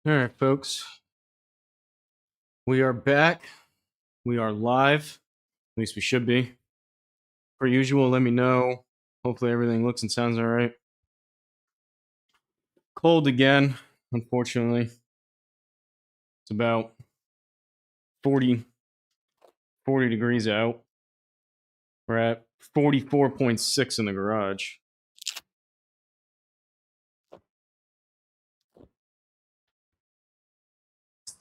All right, folks. We are back. We are live. At least we should be. Per usual, let me know. Hopefully everything looks and sounds all right. Cold again, unfortunately. It's about 40 degrees out. We're at 44.6 in the garage.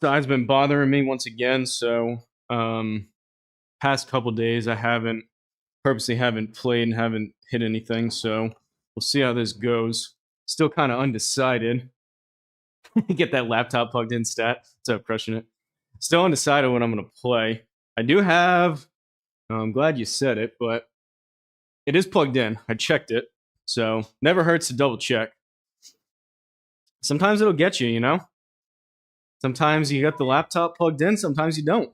Side's been bothering me once again, so past couple days I purposely haven't played and haven't hit anything, so we'll see how this goes. Still kind of undecided. Get that laptop plugged in stat. So crushing it. Still undecided what I'm going to play. I do have, I'm glad you said it, but it is plugged in. I checked it. So never hurts to double check. Sometimes it'll get you, you know? Sometimes you got the laptop plugged in, sometimes you don't.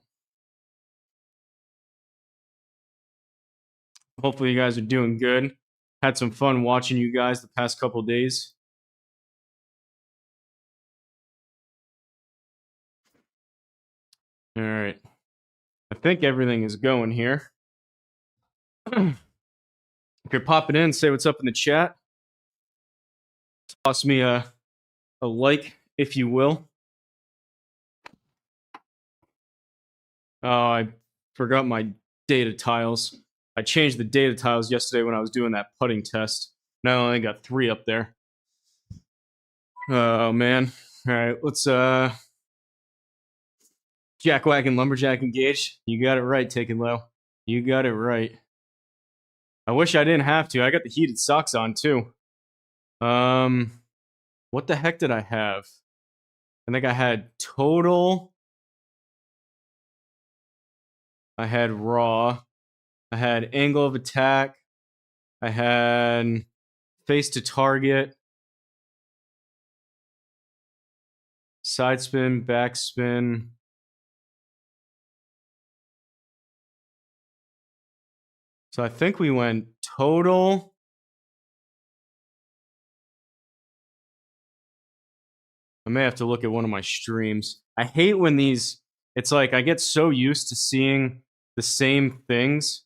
Hopefully you guys are doing good. Had some fun watching you guys the past couple days. All right. I think everything is going here. If you're popping in, say what's up in the chat. Toss me a like, if you will. Oh, I forgot my data tiles. I changed the data tiles yesterday when I was doing that putting test. Now I only got 3 up there. Oh, man. All right, let's jackwagon Lumberjack engage. You got it right, Take It Low. You got it right. I wish I didn't have to. I got the heated socks on too. What the heck did I have? I think I had total. I had raw. I had angle of attack. I had face to target. Side spin, back spin. So I think we went total. I may have to look at one of my streams. I hate when these, it's like I get so used to seeing the same things.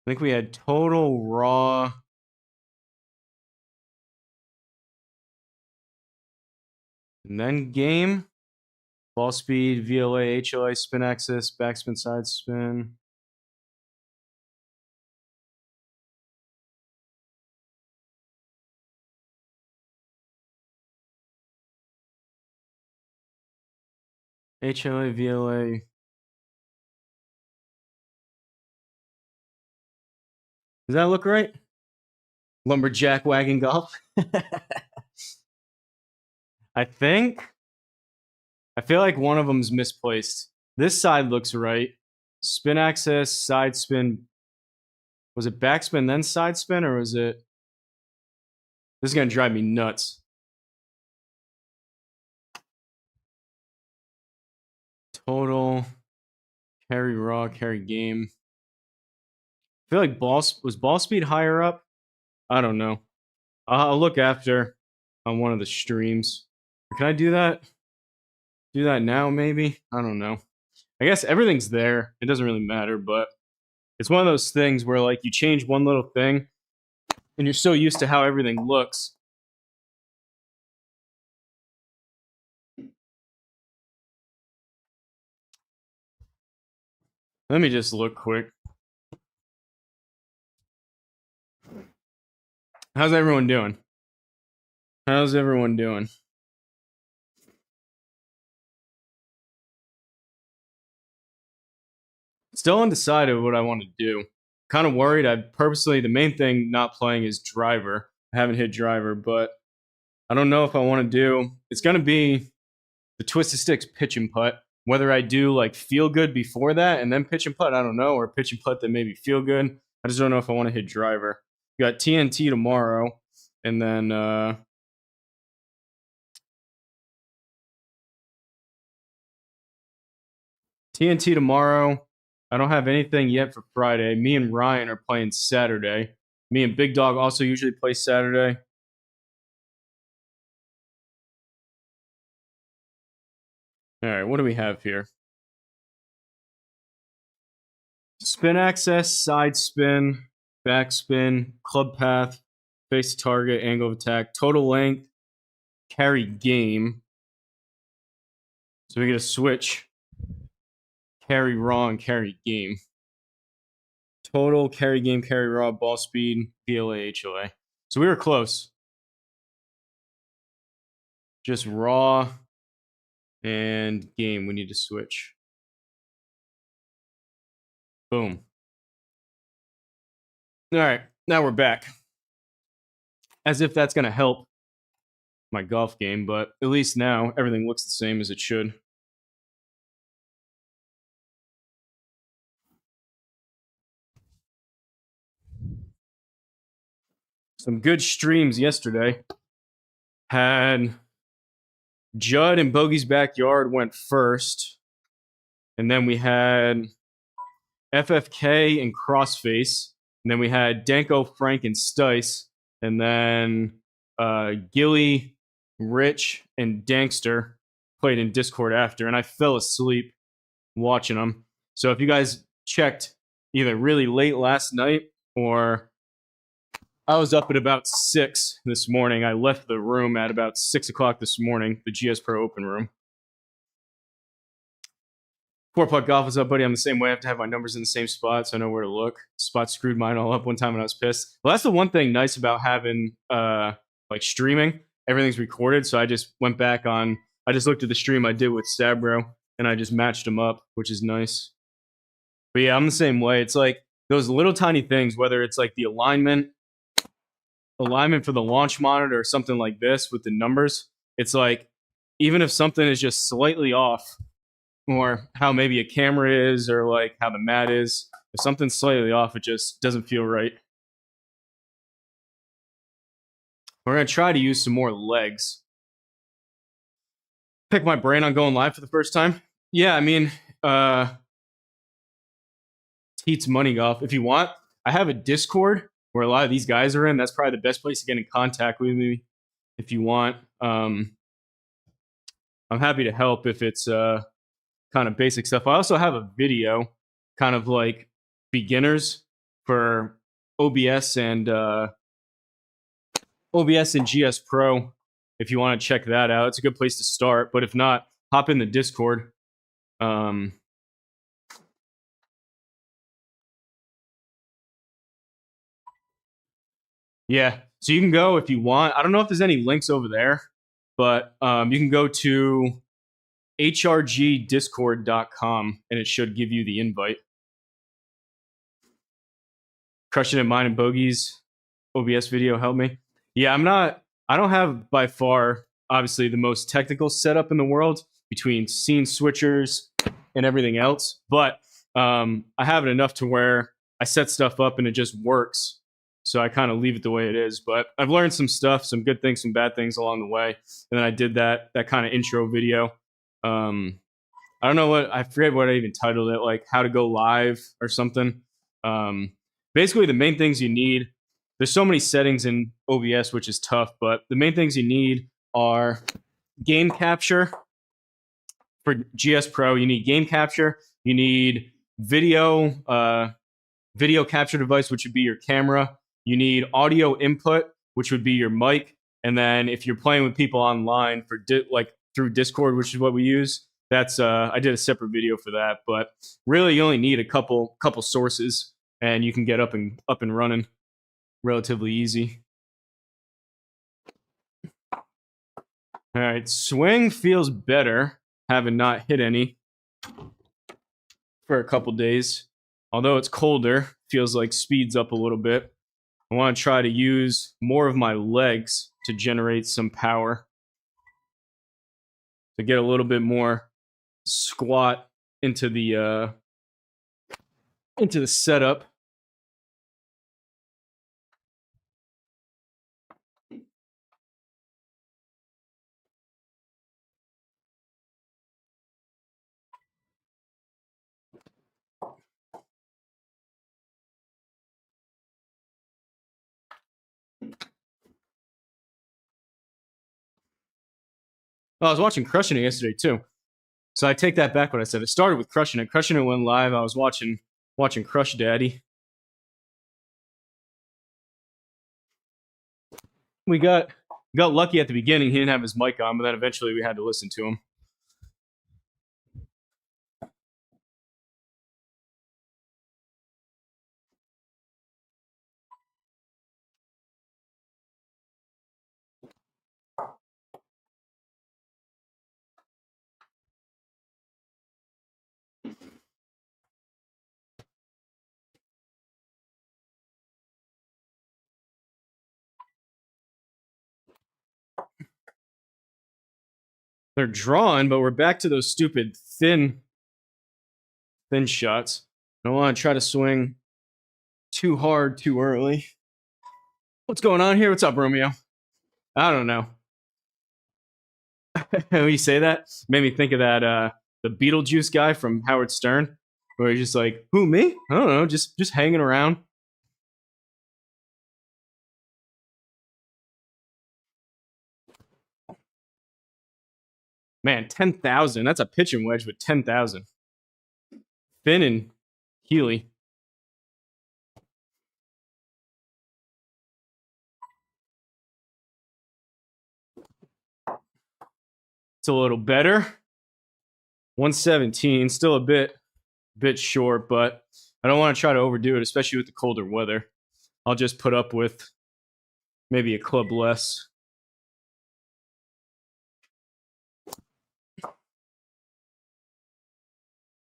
I think we had total raw. And then game. Ball speed, VLA, HLA, spin axis, backspin, side spin. HLA, VLA. Does that look right? Lumberjack wagon golf. I feel like one of them's misplaced. This side looks right. Spin axis, side spin. Was it backspin then side spin, or was it? This is gonna drive me nuts. Total. Carry raw, carry game. I feel like was ball speed higher up? I don't know. I'll look after on one of the streams. Can I do that? Do that now, maybe? I don't know. I guess everything's there. It doesn't really matter, but it's one of those things where like you change one little thing and you're so used to how everything looks. Let me just look quick. How's everyone doing? How's everyone doing? Still undecided what I want to do. Kind of worried. I purposely, the main thing not playing is driver. I haven't hit driver, but I don't know if I want to do. It's going to be the Twisted Sticks pitch and putt. Whether I do like feel good before that and then pitch and putt, I don't know, or pitch and putt that maybe feel good. I just don't know if I want to hit driver. We got TNT tomorrow, and then TNT tomorrow. I don't have anything yet for Friday. Me and Ryan are playing Saturday. Me and Big Dog also usually play Saturday. All right, what do we have here? Spin access, side spin, back spin, club path, face to target, angle of attack, total length, carry game. So we get a switch, carry raw and carry game. Total, carry game, carry raw, ball speed, BLA, HOA. So we were close. Just raw and game. We need to switch. Boom. All right, now we're back. As if that's going to help my golf game, but at least now everything looks the same as it should. Some good streams yesterday. Had Judd in Bogey's backyard went first, and then we had FFK and Crossface, and then we had Danko, Frank, and Stice, and then Gilly, Rich, and Dankster played in Discord after, and I fell asleep watching them. So if you guys checked either really late last night or I was up at about 6 this morning. I left the room at about 6 o'clock this morning, the GSPro open room. 4-putt golf is up, buddy. I'm the same way. I have to have my numbers in the same spot so I know where to look. Spot screwed mine all up one time when I was pissed. Well, that's the one thing nice about having like streaming. Everything's recorded, so I just went back on. I just looked at the stream I did with Sabro, and I just matched them up, which is nice. But yeah, I'm the same way. It's like those little tiny things, whether it's like the alignment for the launch monitor or something like this with the numbers. It's like even if something is just slightly off, or how maybe a camera is, or like how the mat is, if something's slightly off, it just doesn't feel right. We're going to try to use some more legs. Pick my brain on going live for the first time. Yeah, I mean, Teats Money Golf. If you want, I have a Discord where a lot of these guys are in. That's probably the best place to get in contact with me if you want. I'm happy to help if it's kind of basic stuff. I also have a video, kind of like beginners for OBS and GSPro. If you want to check that out, it's a good place to start. But if not, hop in the Discord. Yeah, so you can go if you want. I don't know if there's any links over there, but you can go to HRGDiscord.com and it should give you the invite. Crushing it, mine and bogeys. OBS video help me. Yeah, I don't have by far, obviously, the most technical setup in the world between scene switchers and everything else, but I have it enough to where I set stuff up and it just works. So I kind of leave it the way it is. But I've learned some stuff, some good things, some bad things along the way. And then I did that kind of intro video. I don't know I forget what I even titled it, like how to go live or something. Basically, the main things you need, there's so many settings in OBS, which is tough, but the main things you need are game capture. For GSPro, you need game capture. You need video capture device, which would be your camera. You need audio input, which would be your mic. And then if you're playing with people online for like through Discord, which is what we use, that's I did a separate video for that. But really, you only need a couple sources, and you can get up and running relatively easy. All right, swing feels better, having not hit any for a couple days. Although it's colder, feels like speed's up a little bit. I want to try to use more of my legs to generate some power. To get a little bit more squat into the setup. Oh, I was watching Crushing It yesterday too. So I take that back what I said. It started with Crushing It. Crushing It went live. I was watching Crush Daddy. We got lucky at the beginning. He didn't have his mic on, but then eventually we had to listen to him. They're drawn, but we're back to those stupid thin shots. I don't want to try to swing too hard too early. What's going on here? What's up, Romeo? I don't know. When you say that, made me think of that the Beetlejuice guy from Howard Stern, where he's just like, "Who, me? I don't know, just hanging around." Man, 10,000. That's a pitching wedge with 10,000. Finn and Healy. It's a little better. 117, still a bit short, but I don't want to try to overdo it, especially with the colder weather. I'll just put up with maybe a club less.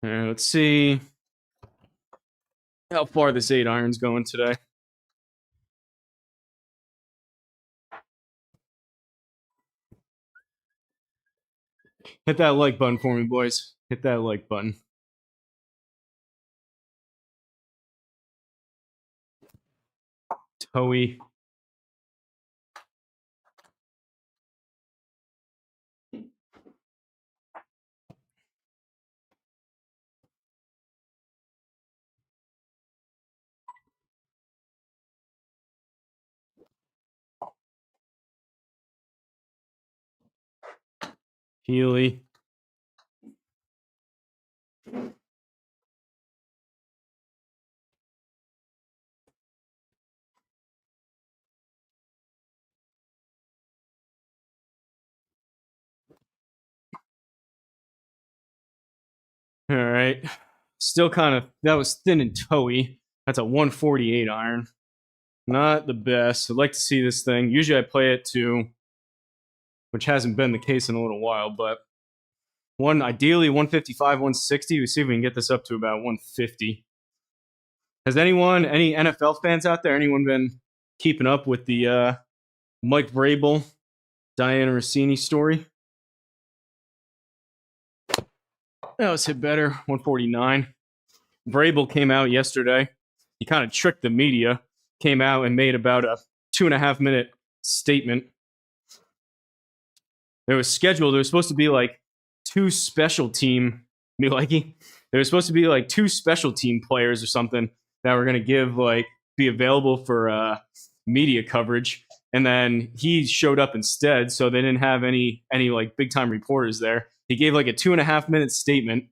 Let's see how far this 8 iron's going today. Hit that like button for me, boys. Hit that like button. Toey. Healy. All right. Still kind of, that was thin and toey. That's a 148 iron. Not the best. I'd like to see this thing. Usually I play it to, which hasn't been the case in a little while, but ideally 155, 160. We see if we can get this up to about 150. Has any NFL fans out there, anyone been keeping up with the Mike Vrabel, Diana Rossini story? That was hit better, 149. Vrabel came out yesterday. He kind of tricked the media, came out and made about a 2.5 minute statement. It was scheduled. There was supposed to be like two special team, me liking. There was supposed to be like two special team players or something that were going to be available for media coverage. And then he showed up instead, so they didn't have any like big time reporters there. He gave like a 2.5 minute statement,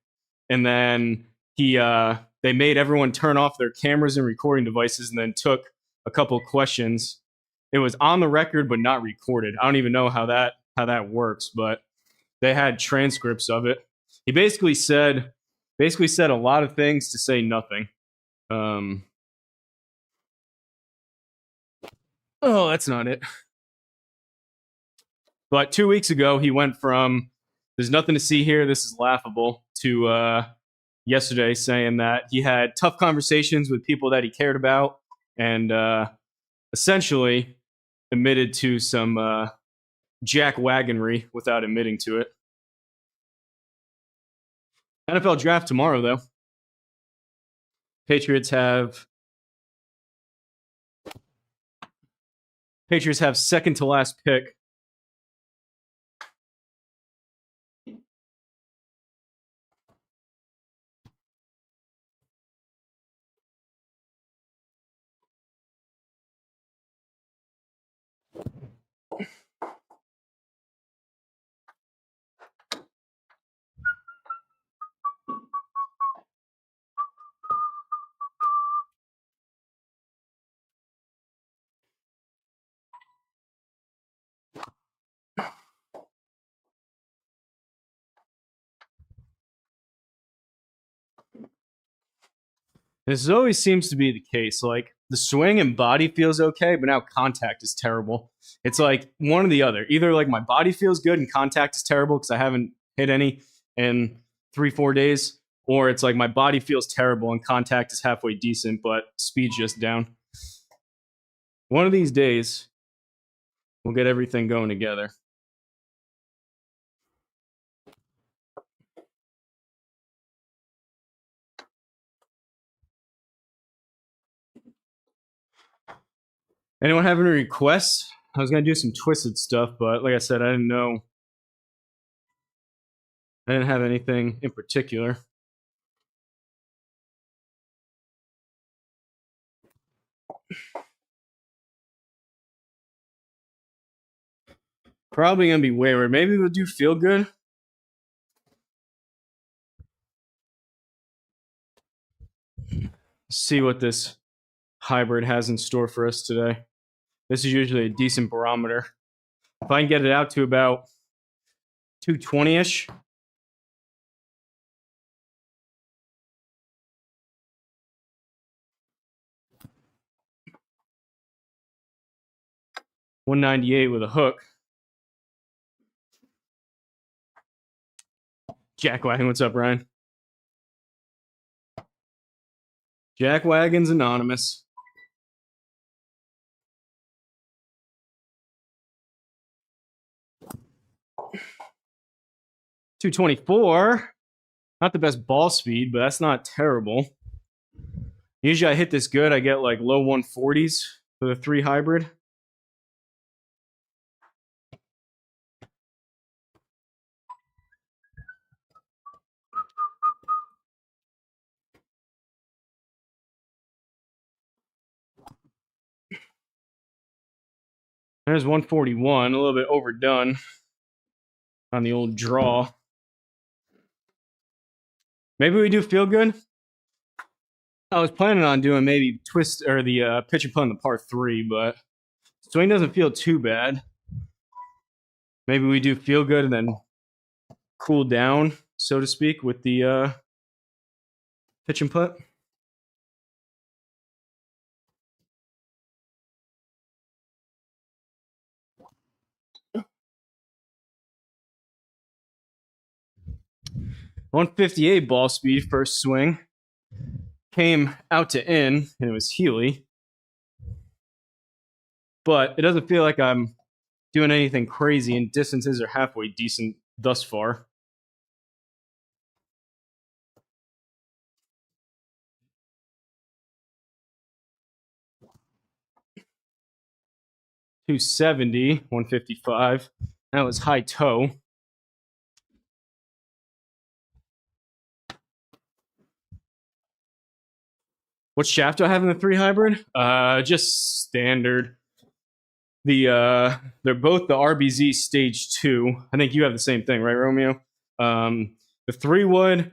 and then they made everyone turn off their cameras and recording devices, and then took a couple questions. It was on the record but not recorded. I don't even know how that works, but they had transcripts of it. He basically said a lot of things to say nothing. Oh, that's not it. But 2 weeks ago, he went from "there's nothing to see here, this is laughable" to yesterday saying that he had tough conversations with people that he cared about, and essentially admitted to some jack wagonry without admitting to it. NFL draft tomorrow, though. Patriots have second to last pick. This always seems to be the case. Like the swing and body feels okay, but now contact is terrible. It's like one or the other. Either like my body feels good and contact is terrible because I haven't hit any in 3-4 days, or it's like my body feels terrible and contact is halfway decent, but speed's just down. One of these days, we'll get everything going together. Anyone have any requests? I was gonna do some twisted stuff, but like I said, I didn't know. I didn't have anything in particular. Probably gonna be wayward. Maybe we'll do feel good. See what this Hybird has in store for us today. This is usually a decent barometer. If I can get it out to about 220-ish, $198 with a hook. Jackwagon, what's up, Ryan? Jackwagon's anonymous. $224. Not the best ball speed, but that's not terrible. Usually I hit this good. I get like low 140s for the 3 Hybrid. There's 141, a little bit overdone on the old draw. Maybe we do feel good. I was planning on doing maybe twist or the pitch and putt on the par 3, but swing doesn't feel too bad. Maybe we do feel good and then cool down, so to speak, with the pitch and putt. $158 ball speed first swing. Came out to in, and it was Healy. But it doesn't feel like I'm doing anything crazy, and distances are halfway decent thus far. $270, $155. That was high toe. What shaft do I have in the 3 Hybrid? Just standard. They're both the RBZ Stage 2. I think you have the same thing, right, Romeo? The 3 wood.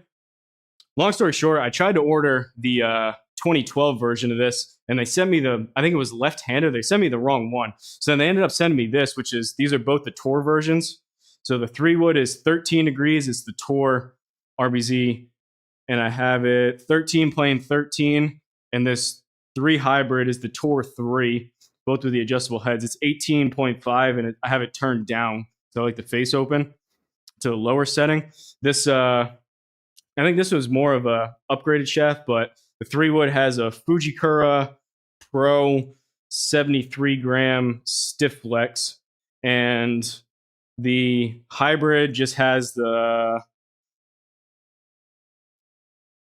Long story short, I tried to order the 2012 version of this, and they sent me I think it was left-handed. They sent me the wrong one. So they ended up sending me this, these are both the Tour versions. So the 3 wood is 13 degrees. It's the Tour RBZ, and I have it 13 plane 13, and this 3 Hybrid is the Tour 3, both with the adjustable heads. It's 18.5, and I have it turned down, so I like the face open to a lower setting. This, I think this was more of a upgraded shaft, but the 3 wood has a Fujikura Pro 73 gram stiff flex, and the Hybrid just has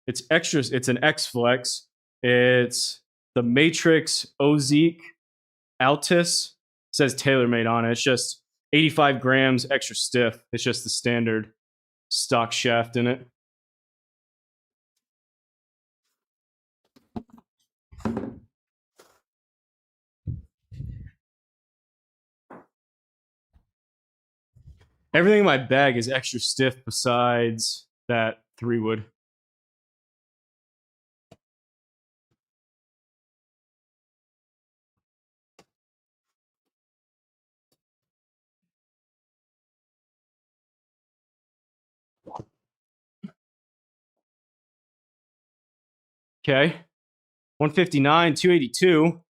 it's extra. It's an X flex. It's the Matrix Ozique Altus. It says TaylorMade on it. It's just 85 grams extra stiff. It's just the standard stock shaft in it. Everything in my bag is extra stiff besides that 3 wood. Okay. 159, 282.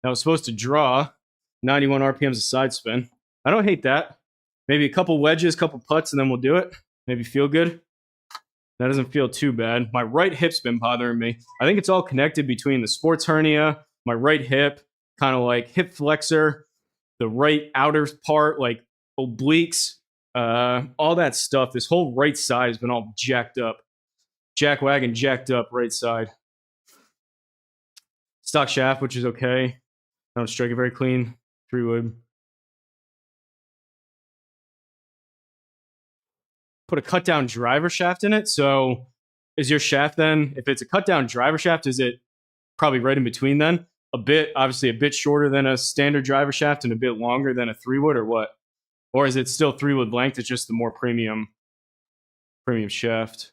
That was supposed to draw 91 RPMs of side spin. I don't hate that. Maybe a couple wedges, couple putts, and then we'll do it. Maybe feel good. That doesn't feel too bad. My right hip's been bothering me. I think it's all connected between the sports hernia, my right hip, kind of like hip flexor, the right outer part, like obliques, all that stuff. This whole right side has been all jacked up. Jackwagon jacked up right side. Stock shaft, which is okay. I don't strike it very clean. 3-wood. Put a cut down driver shaft in it. So is your shaft then, if it's a cut down driver shaft, is it probably right in between then? Obviously a bit shorter than a standard driver shaft and a bit longer than a 3-wood, or what? Or is it still 3-wood length? It's just the more premium shaft.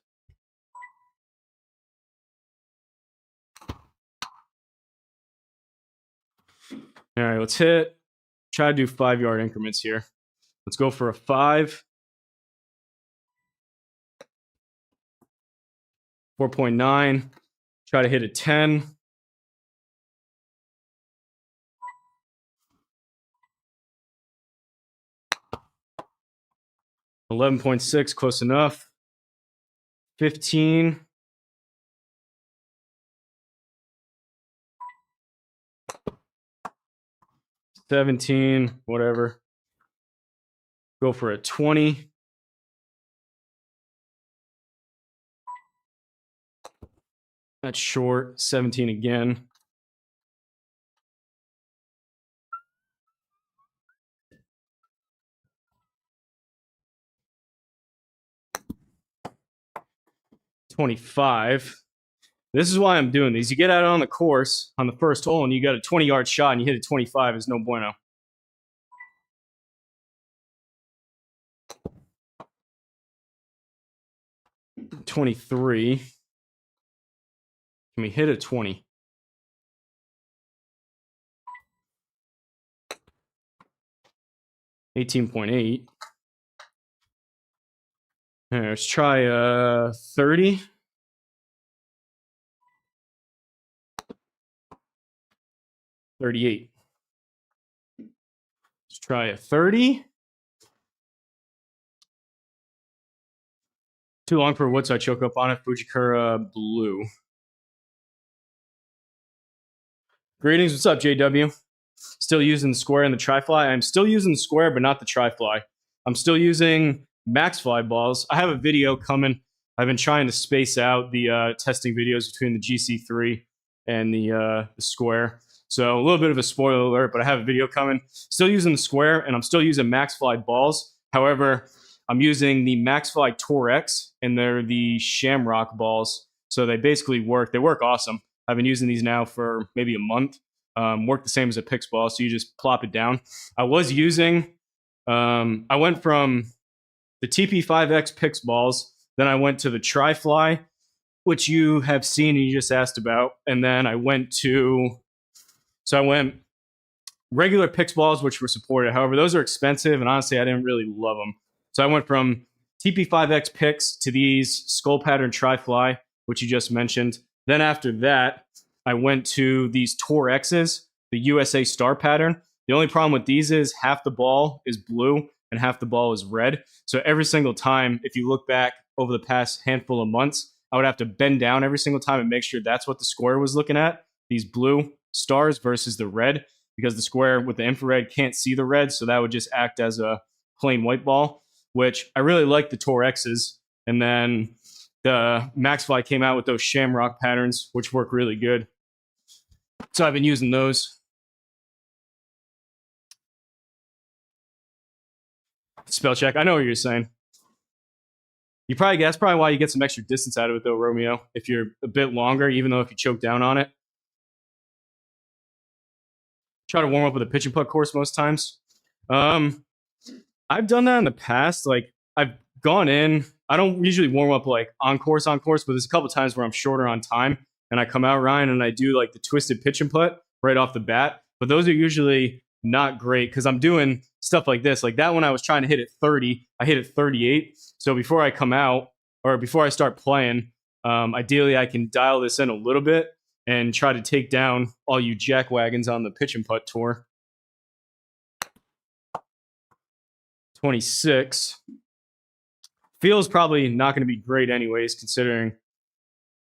All right, let's try to do 5-yard increments here. Let's go for a 5. 4.9. Try to hit a 10. $11.6, close enough. 15. 17, whatever. Go for a 20. That's short. 17 again. $25. This is why I'm doing these. You get out on the course on the first hole and you got a 20-yard shot and you hit a 25 is no bueno. $23. Can we hit a 20? $18.8. Let's try 30. $38. Let's try a 30. Too long for wood, so I choke up on it. Fujikura blue. Greetings, what's up, JW? Still using the square and the tri-fly. I'm still using the square, but not the tri-fly. I'm still using max fly balls. I have a video coming. I've been trying to space out the testing videos between the GC3 and the square. So a little bit of a spoiler alert, but I have a video coming. Still using the square, and I'm still using max fly balls. However, I'm using the max fly Tour X, and they're the Shamrock balls. So they basically work. They work awesome. I've been using these now for maybe a month. Work the same as a Pix ball, so you just plop it down. I was using, I went from the TP5X Pix balls, then I went to the Tri-Fly, which you have seen and you just asked about, and then I went regular Pix balls, which were supported. However, those are expensive, and honestly, I didn't really love them. So I went from TP5X Pix to these skull pattern Tri-Fly, which you just mentioned. Then after that, I went to these Tour X's, the USA Star pattern. The only problem with these is half the ball is blue and half the ball is red. So every single time, if you look back over the past handful of months, I would have to bend down every single time and make sure that's what the square was looking at, these blue stars versus the red, because the square with the infrared can't see the red, so that would just act as a plain white ball, which I really like the Tour X's. And then the Maxfly came out with those Shamrock patterns, which work really good. So I've been using those. Spell check. I know what you're saying. That's probably why you get some extra distance out of it, though, Romeo, if you're a bit longer, even though if you choke down on it. Try to warm up with a pitch and putt course most times. I've done that in the past. Like, I've gone in. I don't usually warm up like on course, but there's a couple times where I'm shorter on time and I come out, Ryan, and I do like the twisted pitch and putt right off the bat. But those are usually not great because I'm doing stuff like this. Like that one I was trying to hit at 30, I hit at 38. So before I come out or before I start playing, ideally I can dial this in a little bit and try to take down all you jackwagons on the pitch and putt tour. 26. Feels probably not going to be great anyways, considering,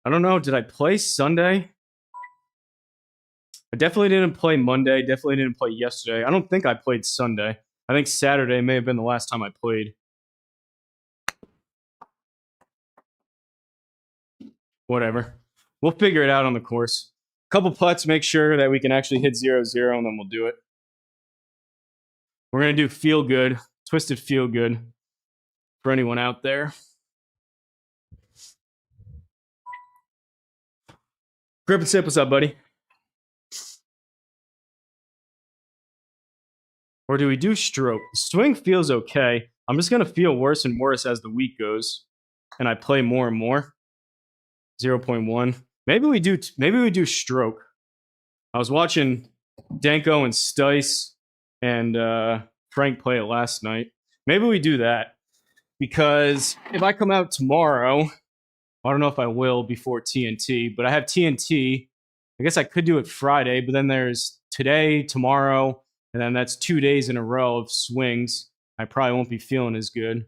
I don't know, did I play Sunday? I definitely didn't play Monday, definitely didn't play yesterday. I don't think I played Sunday. I think Saturday may have been the last time I played. Whatever. We'll figure it out on the course. Couple putts, make sure that we can actually hit 0-0, and then we'll do it. We're going to do feel good, twisted feel good for anyone out there. Grip and sip, what's up, buddy? Or do we do stroke? Swing feels okay. I'm just going to feel worse and worse as the week goes, and I play more and more. 0.1. Maybe we do stroke. I was watching Danko and Stice and Frank play it last night. Maybe we do that, because if I come out tomorrow, I don't know if I will before TNT, but I have TNT. I guess I could do it Friday, but then there's today, tomorrow, and then that's 2 days in a row of swings. I probably won't be feeling as good.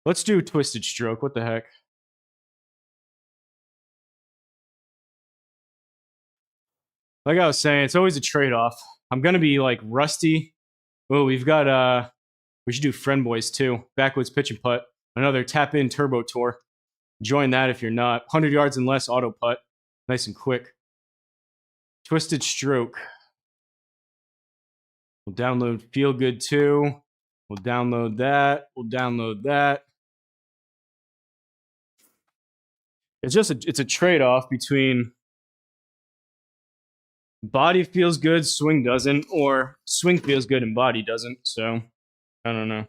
Let's do twisted stroke. What the heck? Like I was saying, it's always a trade-off. I'm going to be like rusty. Oh, we should do Friend Boys too. Backwoods pitch and putt. Another tap-in turbo tour. Join that if you're not. 100 yards and less auto putt. Nice and quick. Twisted stroke. We'll download Feel Good too. We'll download that. We'll download that. It's a trade-off between body feels good, swing doesn't, or swing feels good and body doesn't. So, I don't know.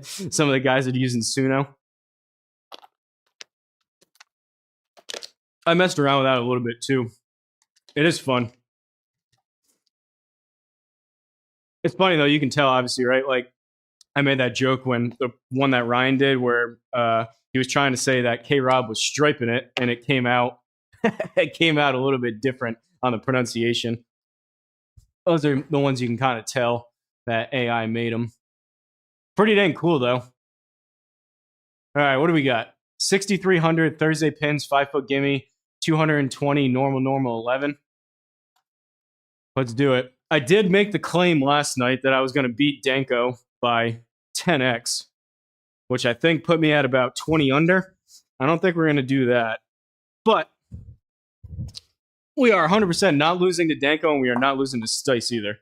Some of the guys are using Suno. I messed around with that a little bit too. It is fun. It's funny though, you can tell obviously, right? Like, I made that joke when the one that Ryan did where he was trying to say that K-Rob was striping it, and it came out it came out a little bit different on the pronunciation. Those are the ones you can kind of tell that AI made them. Pretty dang cool though. All right, what do we got? 6,300 Thursday pins, 5-foot gimme, 220 normal 11. Let's do it. I did make the claim last night that I was going to beat Danko by 10x, which I think put me at about 20 under. I don't think we're going to do that. But we are 100% not losing to Danko, and we are not losing to Stice either.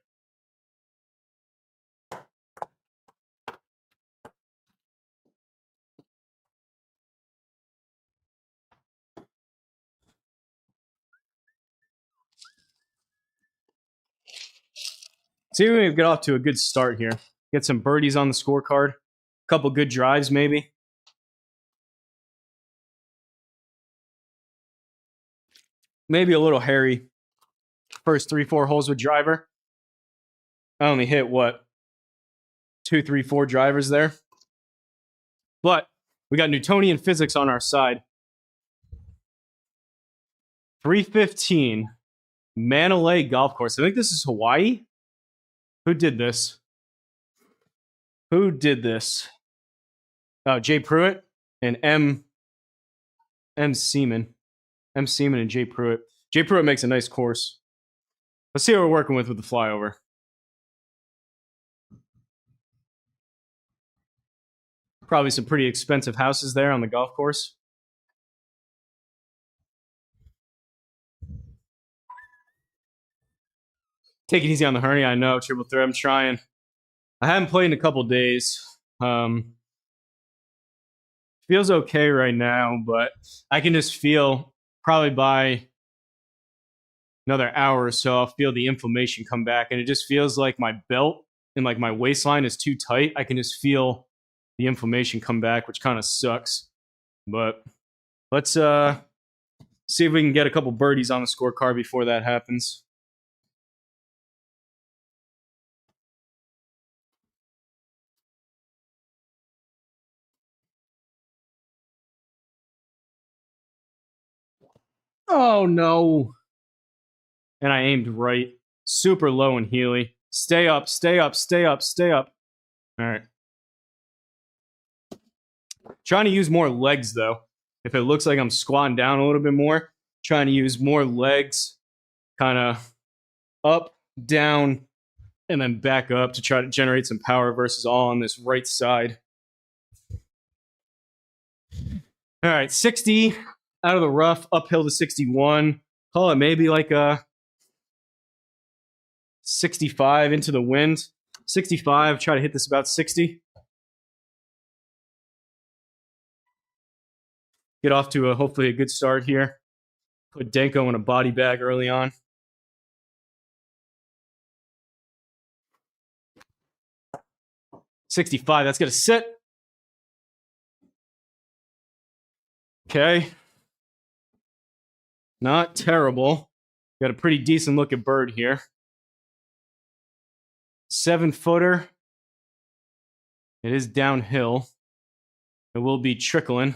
See if we can get off to a good start here. Get some birdies on the scorecard. A couple good drives, maybe. Maybe a little hairy. First 3-4 holes with driver. I only hit, what, 2, 3, 4 drivers there. But we got Newtonian physics on our side. 315 Mandalay Golf Course. I think this is Hawaii. Who did this? Who did this? Oh, Jay Pruitt and M. Seaman. M. Seaman and Jay Pruitt. Jay Pruitt makes a nice course. Let's see what we're working with the flyover. Probably some pretty expensive houses there on the golf course. Take it easy on the hernia. I know, triple threat. I'm trying. I haven't played in a couple days. Feels okay right now, but I can just feel probably by another hour or so, I'll feel the inflammation come back, and it just feels like my belt and like my waistline is too tight. I can just feel the inflammation come back, which kind of sucks. But let's see if we can get a couple birdies on the scorecard before that happens. Oh, no. And I aimed right. Super low in Healy. Stay up, stay up, stay up, stay up. All right. Trying to use more legs, though. If it looks like I'm squatting down a little bit more, trying to use more legs, kind of up, down, and then back up to try to generate some power versus all on this right side. All right, 60 out of the rough, uphill to 61. Call it maybe like a 65 into the wind. 65, try to hit this about 60. Get off to hopefully a good start here. Put Denko in a body bag early on. $65, that's going to sit. Okay. Not terrible. Got a pretty decent looking bird here. 7-footer. It is downhill. It will be trickling.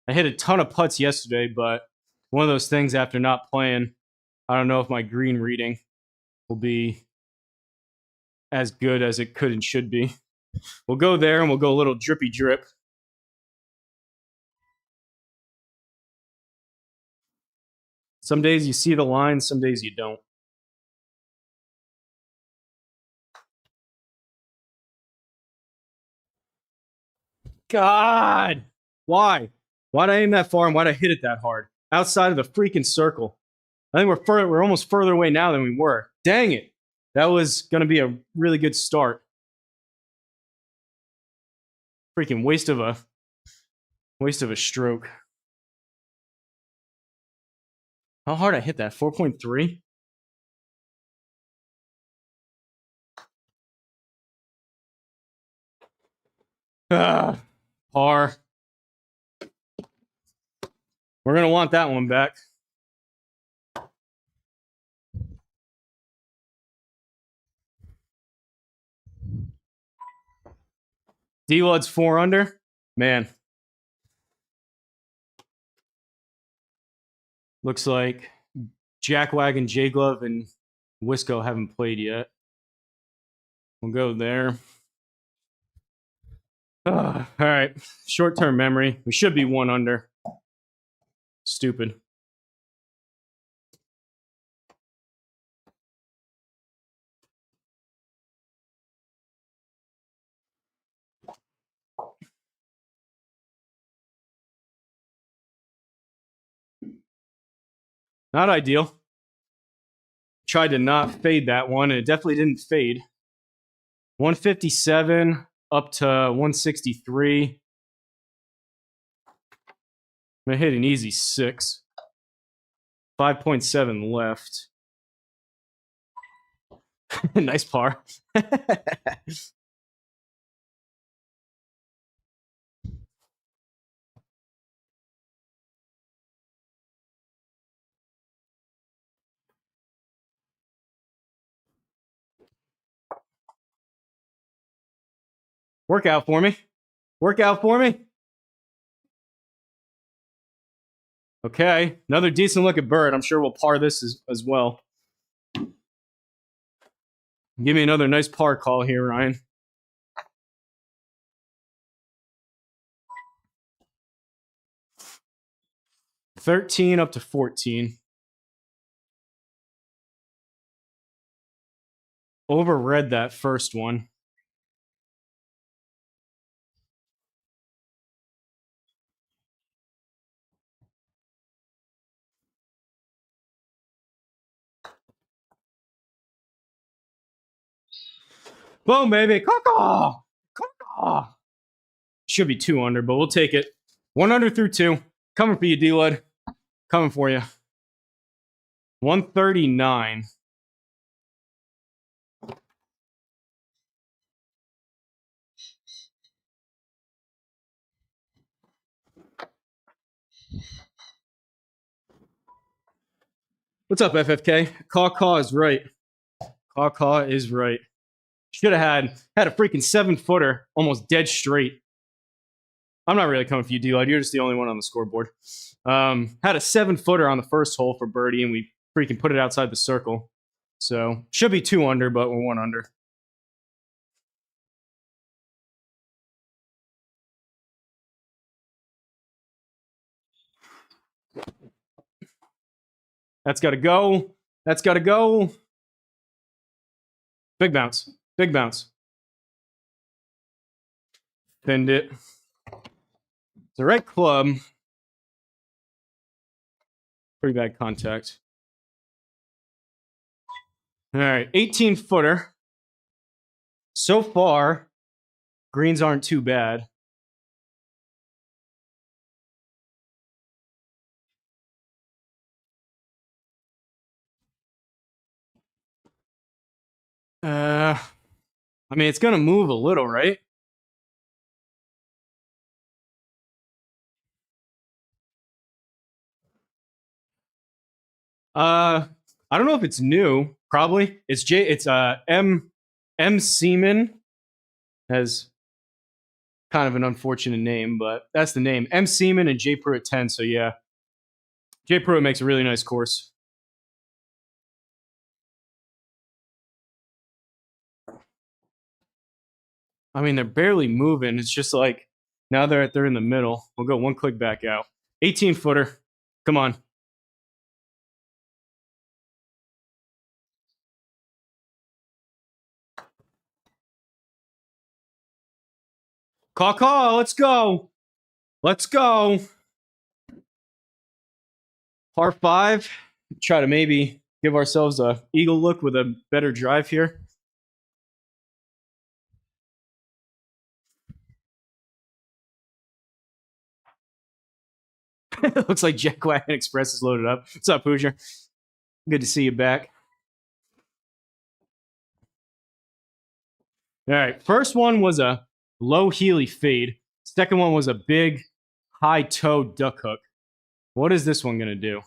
I hit a ton of putts yesterday, but one of those things after not playing, I don't know if my green reading will be as good as it could and should be. We'll go there and we'll go a little drippy drip. Some days you see the line, some days you don't. God! Why? Why'd I aim that far and why'd I hit it that hard? Outside of the freaking circle. I think we're almost further away now than we were. Dang it. That was going to be a really good start. Freaking waste of a stroke. How hard I hit that? 4.3? Par. We're going to want that one back. D-Lud's 4 under. Man. Looks like Jackwagon, J-Glove, and Wisco haven't played yet. We'll go there. All right. Short-term memory. We should be 1 under. Stupid. Not ideal. Tried to not fade that one, and it definitely didn't fade. 157 up to 163. I'm going to hit an easy 6. 5.7 left. Nice par. Work out for me. Work out for me. Okay, another decent looking bird. I'm sure we'll par this as well. Give me another nice par call here, Ryan. $13 up to $14. Overread that first one. Boom, baby. Caw-caw. Caw-caw. Should be 2 under, but we'll take it. 1 under through 2. Coming for you, D-Lud. Coming for you. 139. What's up, FFK? Caw-caw is right. Caw-caw is right. Should have had a freaking 7-footer almost dead straight. I'm not really coming for you, D-Lod. You're just the only one on the scoreboard. Had a 7-footer on the first hole for birdie, and we freaking put it outside the circle. So should be 2 under, but we're 1 under. That's got to go. That's got to go. Big bounce. Big bounce. Thinned it. The right club. Pretty bad contact. All right, 18-footer. So far, greens aren't too bad. I mean, it's going to move a little, right? I don't know if it's new. Probably. It's M Seaman. Has kind of an unfortunate name, but that's the name. M Seaman and GSPro at 10, so yeah. GSPro makes a really nice course. I mean, they're barely moving. It's just like now they're in the middle. We'll go 1 click back out. 18-footer. Come on. Call. Let's go. Let's go. Par 5. Try to maybe give ourselves a eagle look with a better drive here. Looks like Jack Wagon Express is loaded up. What's up, Hoosier? Good to see you back. All right. First one was a low heely fade. Second one was a big high toe duck hook. What is this one going to do?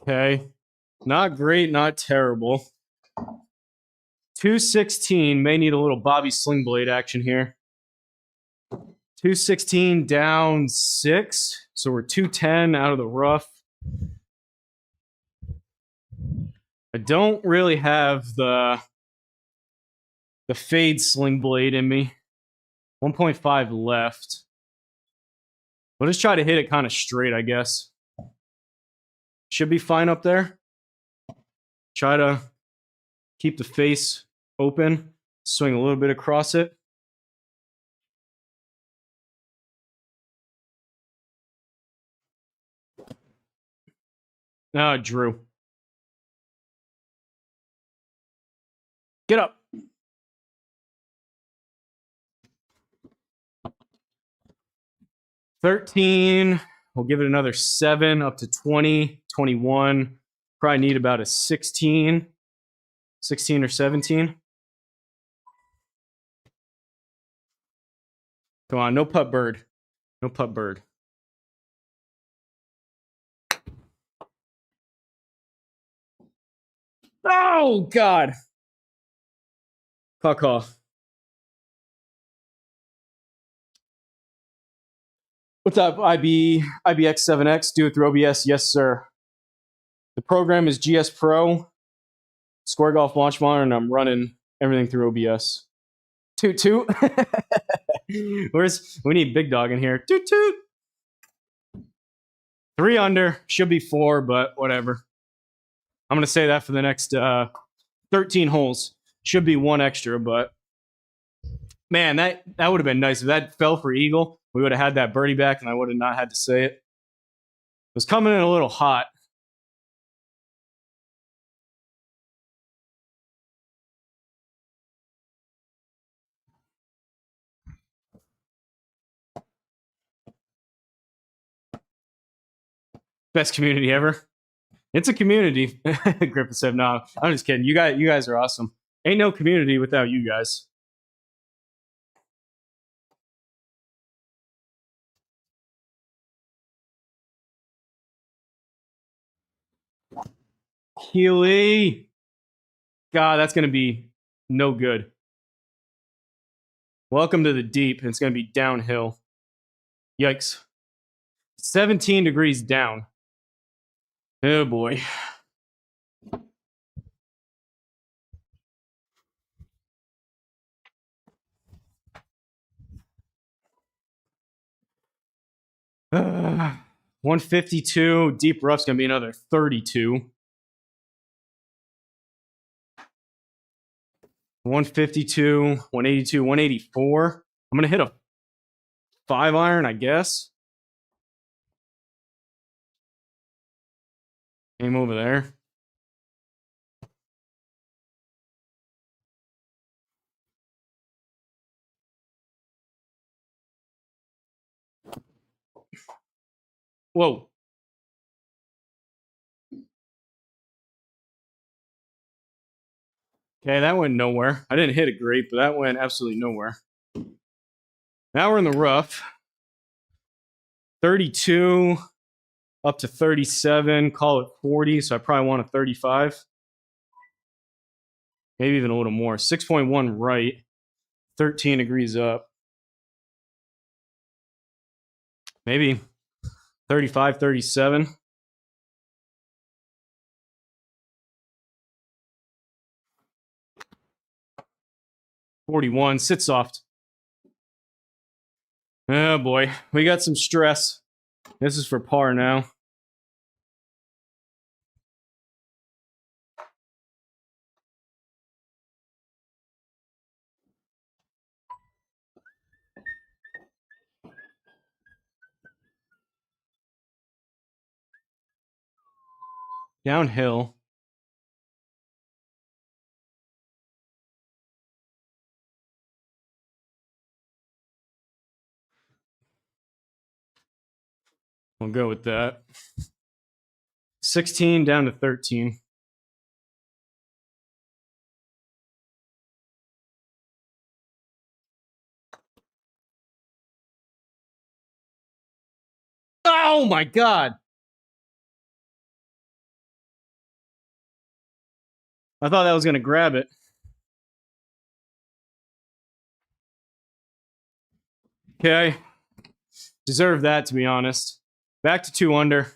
Okay. Not great, not terrible. 216 may need a little Bobby Sling Blade action here. 216 down 6. So we're 210 out of the rough. I don't really have the fade Sling Blade in me. 1.5 left. We'll just try to hit it kind of straight, I guess. Should be fine up there. Try to keep the face open. Swing a little bit across it. Ah, Drew. Get up. $13. We'll give it another 7 up to 20, 21. Probably need about a 16 or 17. Come on, no putt bird. No putt bird. Oh, God. Call. What's up, IBX7X? Do it through OBS? Yes, sir. The program is GSPro, Square Golf Launch Monitor, and I'm running everything through OBS. Toot toot. We need Big Dog in here. Toot toot. 3 under. Should be 4, but whatever. I'm going to say that for the next 13 holes. Should be 1 extra, but man, that would have been nice. If that fell for eagle, we would have had that birdie back, and I would have not had to say it. It was coming in a little hot. Best community ever. It's a community. Griffin said, "No, I'm just kidding. You guys are awesome. Ain't no community without you guys." Healy. God, that's gonna be no good. Welcome to the deep. It's gonna be downhill. Yikes. 17 degrees down. Oh boy. Uh, 152. Deep rough's gonna be another 32. 152, 182, 184. I'm gonna hit a 5-iron, I guess. Aim over there. Whoa. Okay, that went nowhere. I didn't hit it great, but that went absolutely nowhere. Now we're in the rough. 32 up to 37, call it 40, so I probably want a 35. Maybe even a little more. 6.1 right, 13 degrees up. Maybe 35, 37. $41. Sit soft. Oh boy, we got some stress. This is for par now. Downhill. We'll go with that. 16 down to 13. Oh my God. I thought that was going to grab it. Okay. Deserve that, to be honest. Back to 2 under.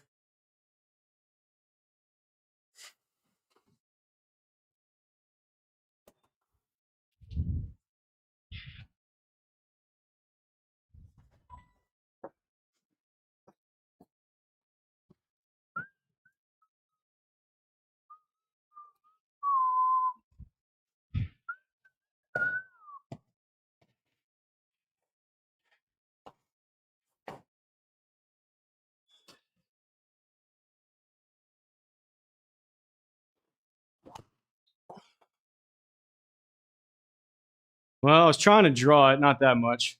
Well, I was trying to draw it, not that much.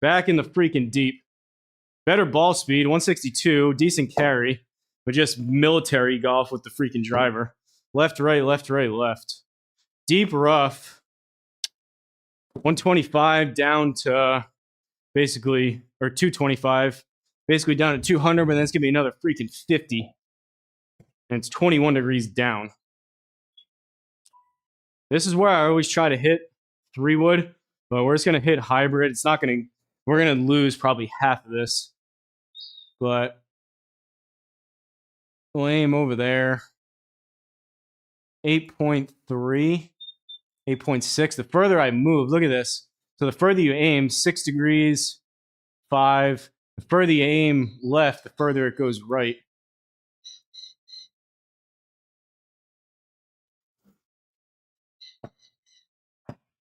Back in the freaking deep. Better ball speed, 162, decent carry, but just military golf with the freaking driver. Left, right, left, right, left. Deep rough, 125 down to basically, or 225, basically down to 200, but then it's going to be another freaking 50. And it's 21 degrees down. This is where I always try to hit 3-wood, but we're just going to hit hybrid. It's not going to, we're going to lose probably half of this. But we'll aim over there. 8.3, 8.6. The further I move, look at this. So the further you aim, 6 degrees, 5. The further you aim left, the further it goes right.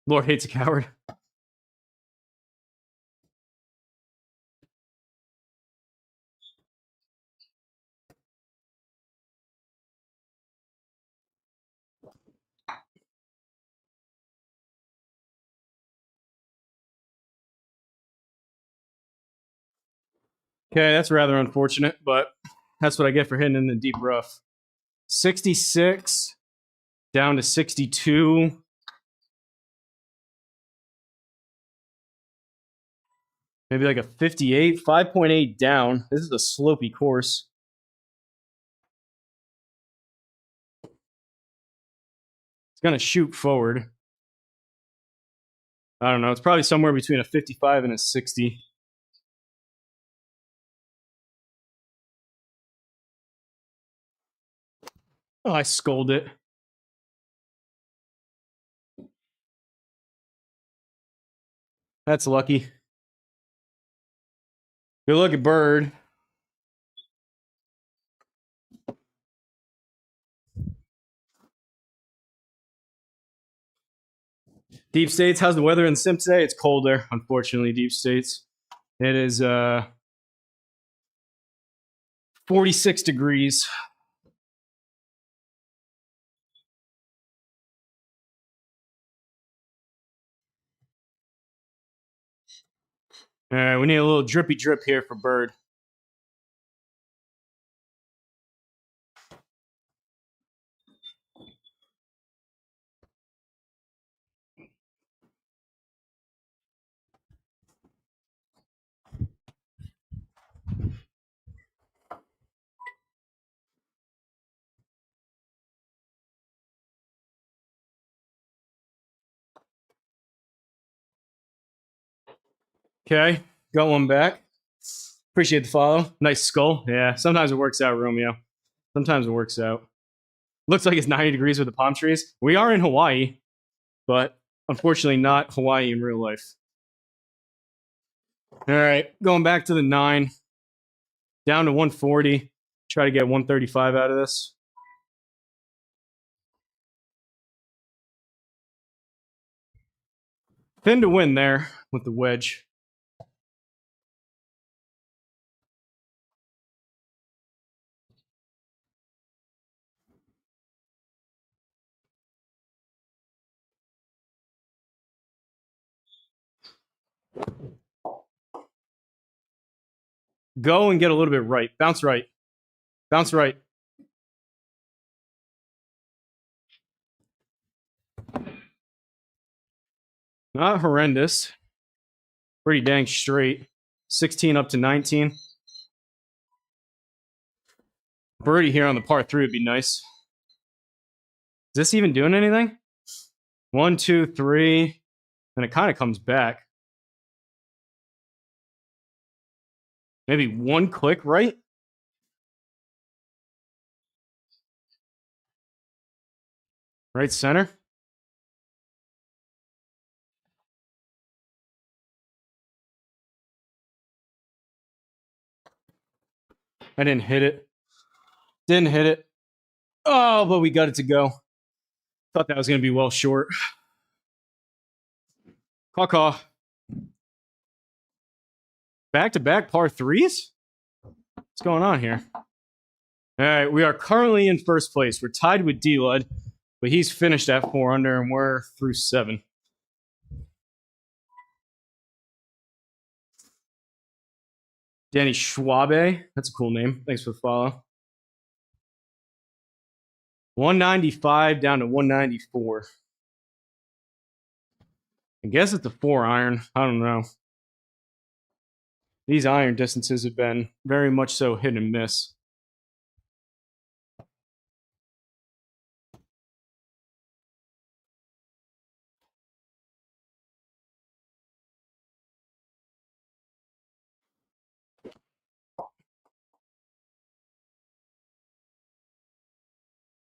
Lord hates a coward. Okay, that's rather unfortunate, but That's what I get for hitting in the deep rough. 66 down to 62. Maybe like a 58, 5.8 down. This is a slopey course. It's going to shoot forward. I don't know. It's probably somewhere between a 55 and a 60. Oh, I scolded it. That's lucky. Good looking bird. Deep States, how's the weather in the sim today? It's colder, unfortunately, Deep States. It is 46 degrees. All right, we need a little drippy drip here for bird. Okay, got one back. Appreciate the follow. Nice skull. Yeah, sometimes it works out, Romeo. Sometimes it works out. Looks like it's 90 degrees with the palm trees. We are in Hawaii, but unfortunately not Hawaii in real life. All right, going back to the 9. Down to 140. Try to get 135 out of this. Thin to win there with the wedge. Go and get a little bit right. Bounce right. Bounce right. Not horrendous. Pretty dang straight. 16 up to 19. Birdie here on the par 3 would be nice. Is this even doing anything? 1, 2, 3. And it kind of comes back. Maybe one click right? Right center? I didn't hit it. Didn't hit it. Oh, but we got it to go. Thought that was going to be well short. Caw. Back-to-back par 3s? What's going on here? All right, we are currently in first place. We're tied with D-Lud, but he's finished at 4 under, and we're through 7. Danny Schwabe. That's a cool name. Thanks for the follow. 195 down to 194. I guess it's a 4 iron. I don't know. These iron distances have been very much so hit and miss.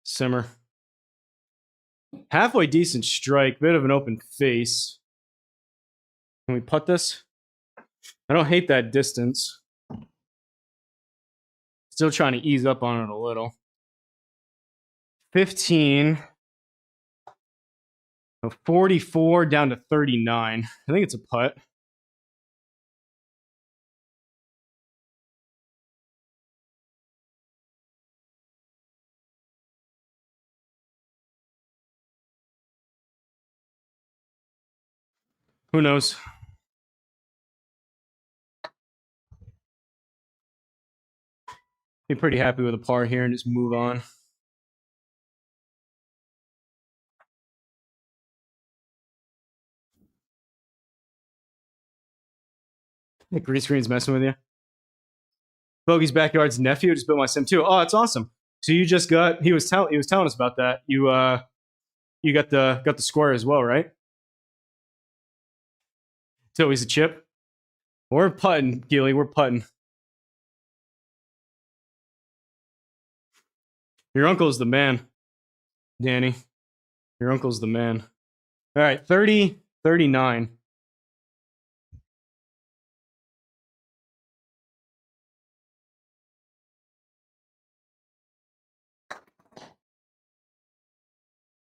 Simmer. Halfway decent strike. Bit of an open face. Can we putt this? I don't hate that distance. Still trying to ease up on it a little. 15. 44 down to 39. I think it's a putt. Who knows? Be pretty happy with a par here and just move on. The green screen's messing with you. Bogey's Backyard's nephew just built my sim too. Oh, that's awesome. So you just got he was telling us about that. You got the square as well, right? So he's a chip. We're putting, Gilly. We're putting. Your uncle's the man, Danny. Your uncle's the man. All right, 30, 39.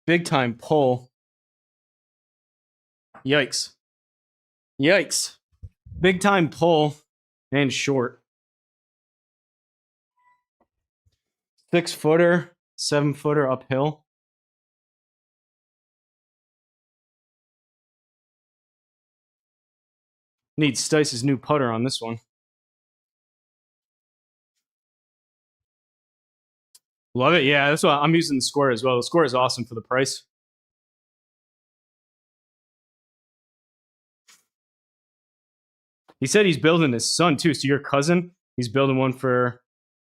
Big time pull. Yikes. Yikes. Big time pull and short. 6-footer, 7-footer uphill. Need Stice's new putter on this one. Love it. Yeah, that's why I'm using the square as well. The square is awesome for the price. He said he's building his son too. So your cousin, he's building one for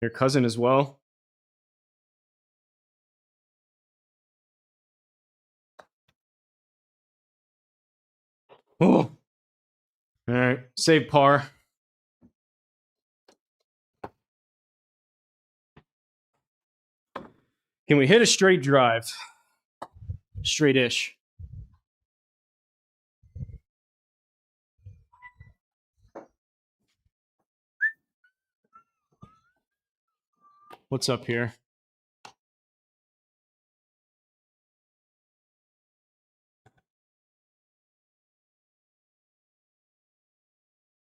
your cousin as well. Oh. All right, save par. Can we hit a straight drive? Straight-ish. What's up here?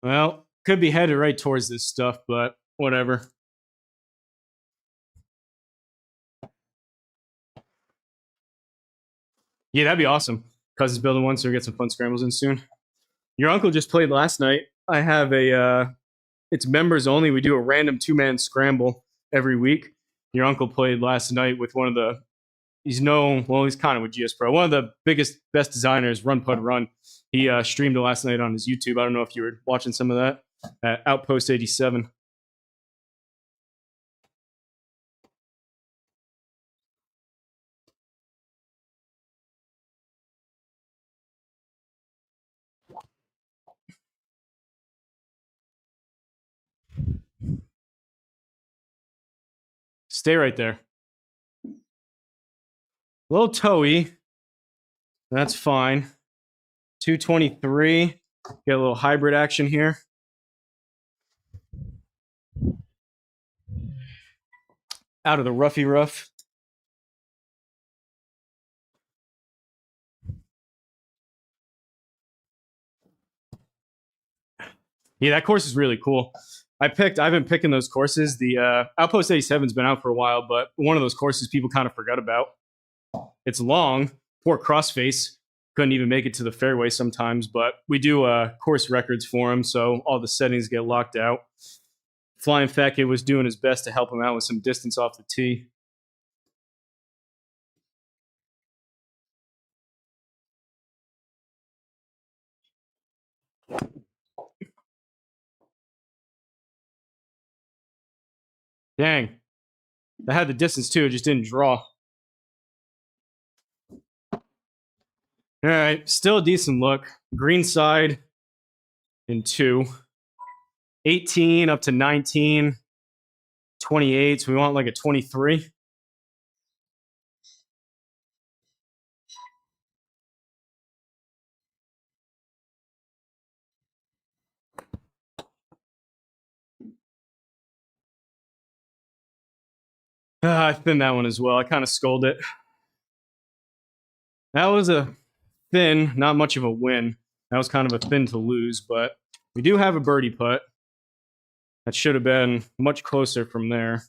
Well, could be headed right towards this stuff, but whatever. Yeah, that'd be awesome. Cousin's building one, so we get some fun scrambles in soon. Your uncle just played last night. I have it's members only. We do a random 2-man scramble every week. Your uncle played last night with one of the, he's known, well, he's kind of with GSPro, one of the biggest, best designers, Run Putt Run. He streamed it last night on his YouTube. I don't know if you were watching some of that at Outpost 87. Stay right there. A little toey. That's fine. 223. Get a little hybrid action here. Out of the roughy rough. Yeah, that course is really cool. I've been picking those courses. The Outpost 87's been out for a while, but one of those courses people kind of forgot about. It's long, poor crossface. Couldn't even make it to the fairway sometimes, but we do course records for him, so all the settings get locked out. Flying Feckett was doing his best to help him out with some distance off the tee. Dang. I had the distance too, it just didn't draw. All right, still a decent look. Green side in 2. 18 up to 19. 28, so we want like a 23. I thinned that one as well. I kind of scolded it. That was a thin, not much of a win. That was kind of a thin to lose, but we do have a birdie putt. That should have been much closer from there.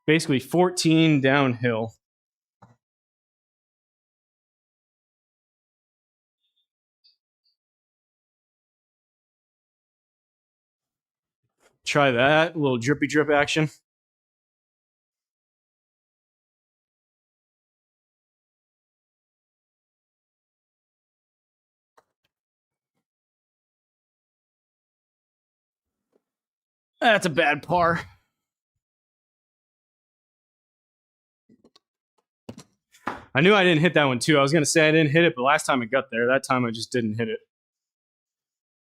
Basically 14 downhill. Try that. A little drippy drip action. That's a bad par. I knew I didn't hit that one too. I was going to say I didn't hit it, but last time it got there. That time I just didn't hit it.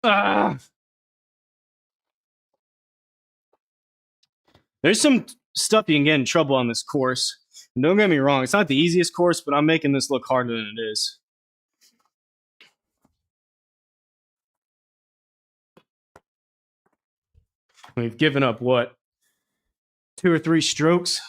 Ah. There's some stuff you can get in trouble on this course. And don't get me wrong, it's not the easiest course, but I'm making this look harder than it is. We've given up, what, 2 or 3 strokes?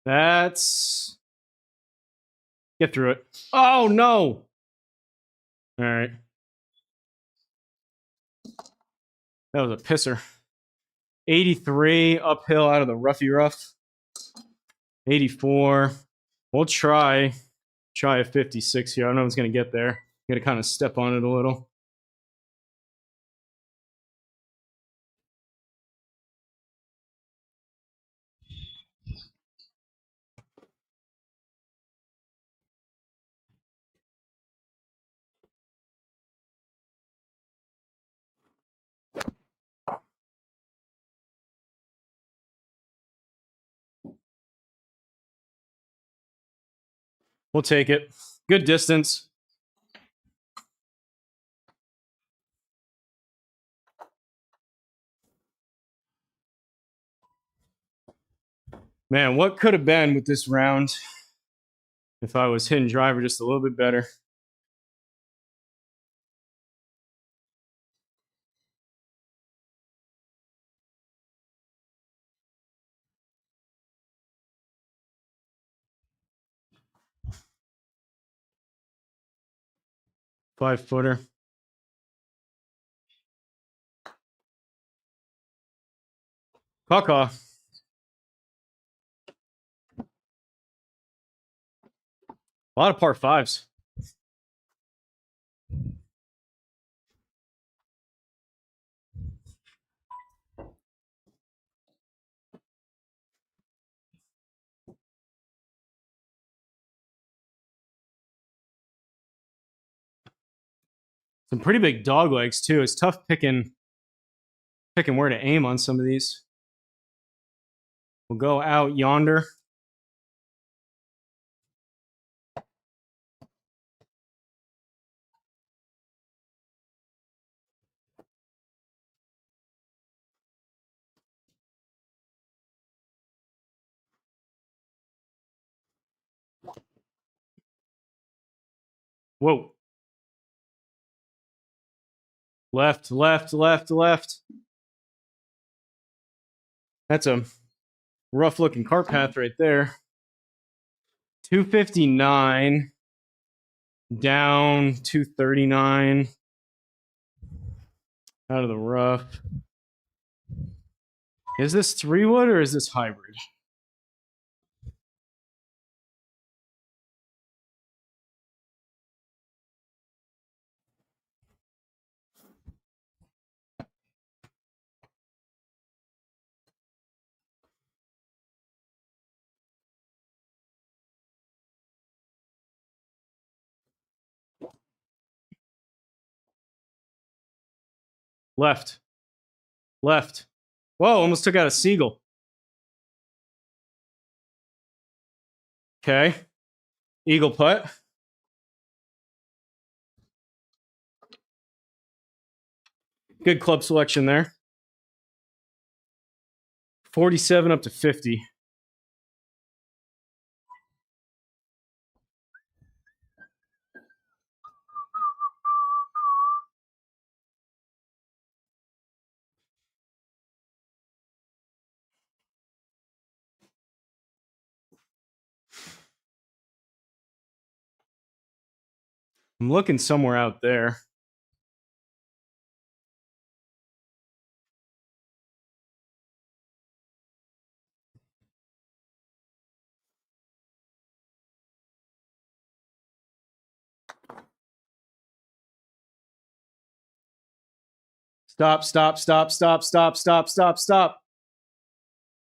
That's... Get through it. Oh, no! All right. That was a pisser. 83 uphill out of the roughy rough. 84. We'll try a 56 here. I don't know if it's going to get there. Got to kind of step on it a little. We'll take it. Good distance. Man, what could have been with this round if I was hitting driver just a little bit better? Five-footer. Caw-caw. A lot of par fives. Some pretty big dog legs too. It's tough picking where to aim on some of these. We'll go out yonder. Whoa. Left, left, left, left. That's a rough looking cart path right there. 259 down 239 out of the rough. Is this 3-wood or is this hybrid? Left. Left. Whoa, almost took out a seagull. Okay. Eagle putt. Good club selection there. 47 up to 50. I'm looking somewhere out there. Stop, stop, stop, stop, stop, stop, stop, stop.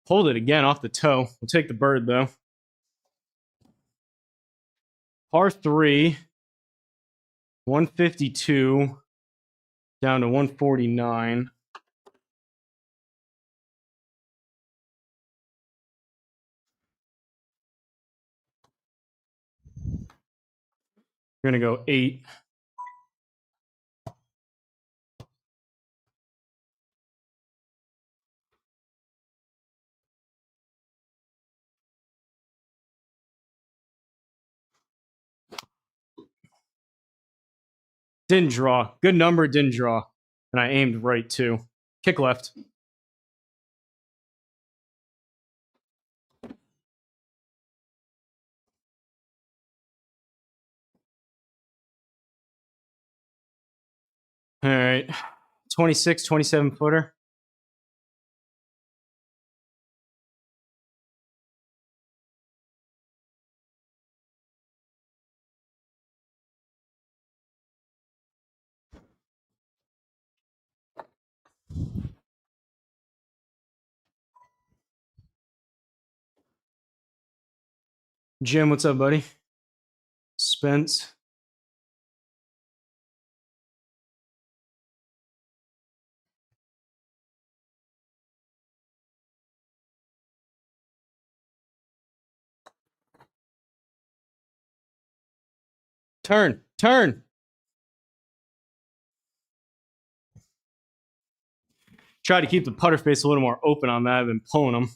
Hold it again off the toe. We'll take the bird, though. Par 3, 152 down to 149. We're going to go 8. Didn't draw. Good number, didn't draw. And I aimed right, too. Kick left. All right. 26, 27 footer. Jim, what's up, buddy? Spence. Turn, turn. Try to keep the putter face a little more open on that than pulling them.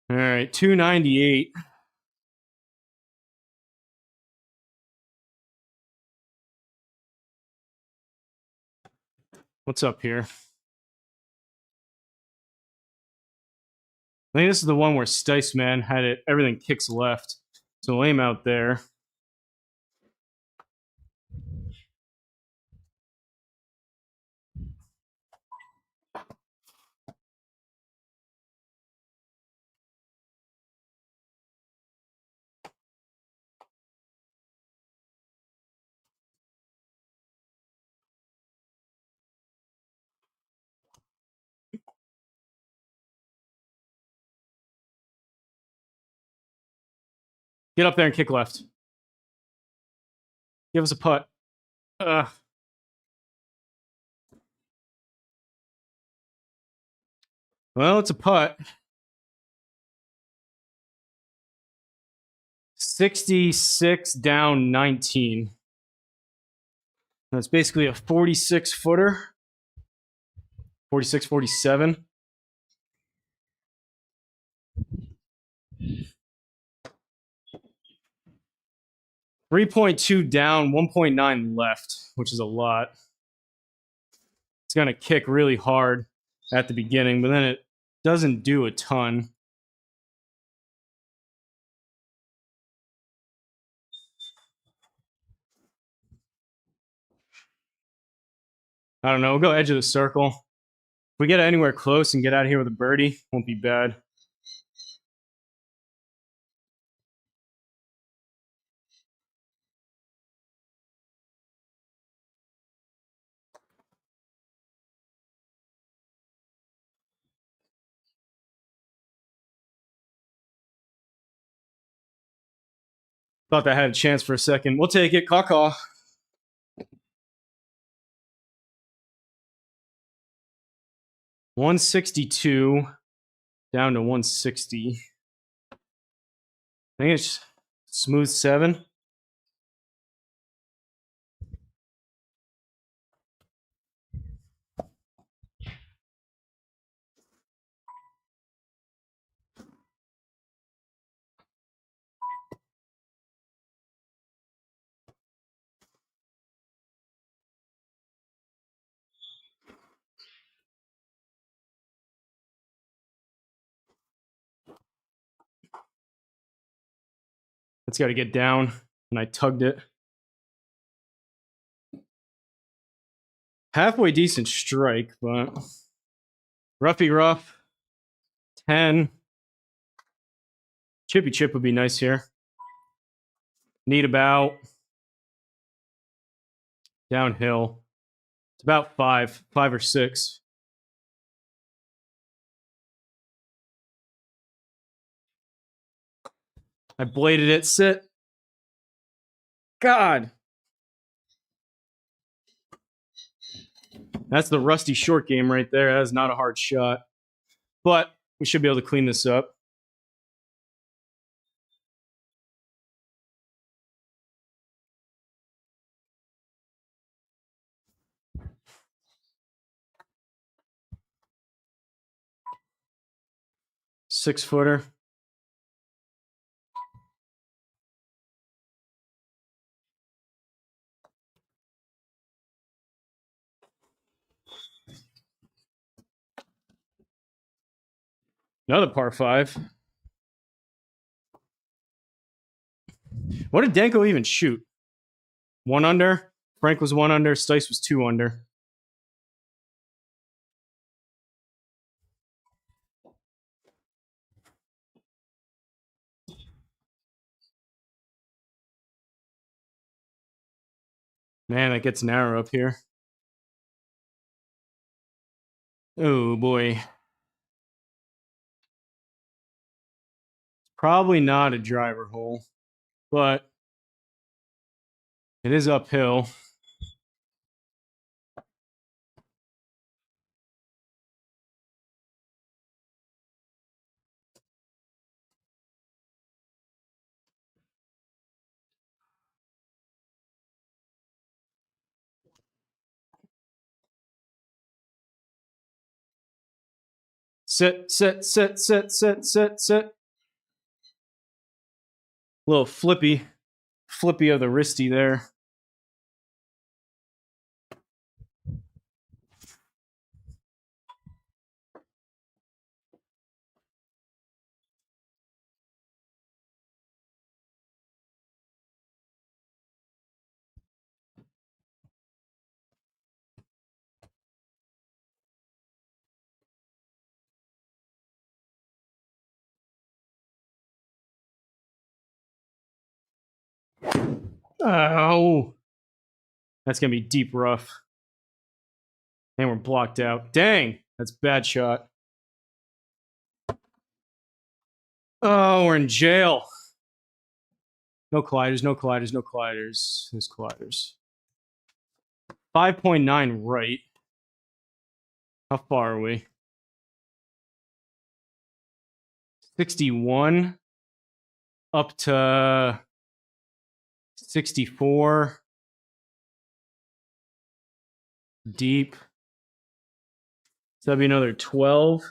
All right, 298. What's up here? I think this is the one where Stice Man had it. Everything kicks left. So lame out there. Get up there and kick left. Give us a putt. Well, it's a putt. 66 down 19. That's basically a 46 footer. 46, 47. .2 down, 1.9 left, which is a lot. It's going to kick really hard at the beginning, but then it doesn't do a ton. I don't know. We'll go edge of the circle. If we get anywhere close and get out of here with a birdie, won't be bad. Thought that had a chance for a second. We'll take it. Caw-caw. .162 down to 160. I think it's smooth 7. It's got to get down, and I tugged it. Halfway decent strike, but roughy rough. 10. Chippy chip would be nice here. Need about downhill. It's about 5 or 6. I bladed it. Sit. God. That's the rusty short game right there. That is not a hard shot. But we should be able to clean this up. Six-footer. Another par 5. What did Danko even shoot? 1 under? Frank was 1 under. Stice was 2 under. Man, that gets narrow up here. Oh, boy. Probably not a driver hole, but it is uphill. Sit, sit, sit, sit, sit, sit, sit. Little flippy of the wristy there. Oh, that's gonna be deep rough. And we're blocked out. Dang, that's a bad shot. Oh, we're in jail. No colliders, no colliders, no colliders. There's colliders. 5.9 right. How far are we? 61 up to 64. Deep. So that'd be another 12.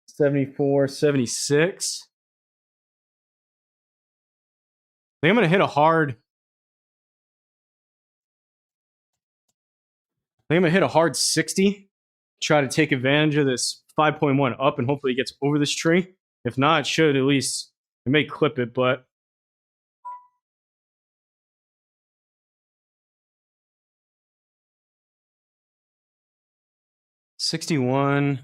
74, 76. I think I'm going to hit a hard. I think I'm going to hit a hard 60. Try to take advantage of this 5.1 up and hopefully it gets over this tree. If not, it should at least. It may clip it, but. $61.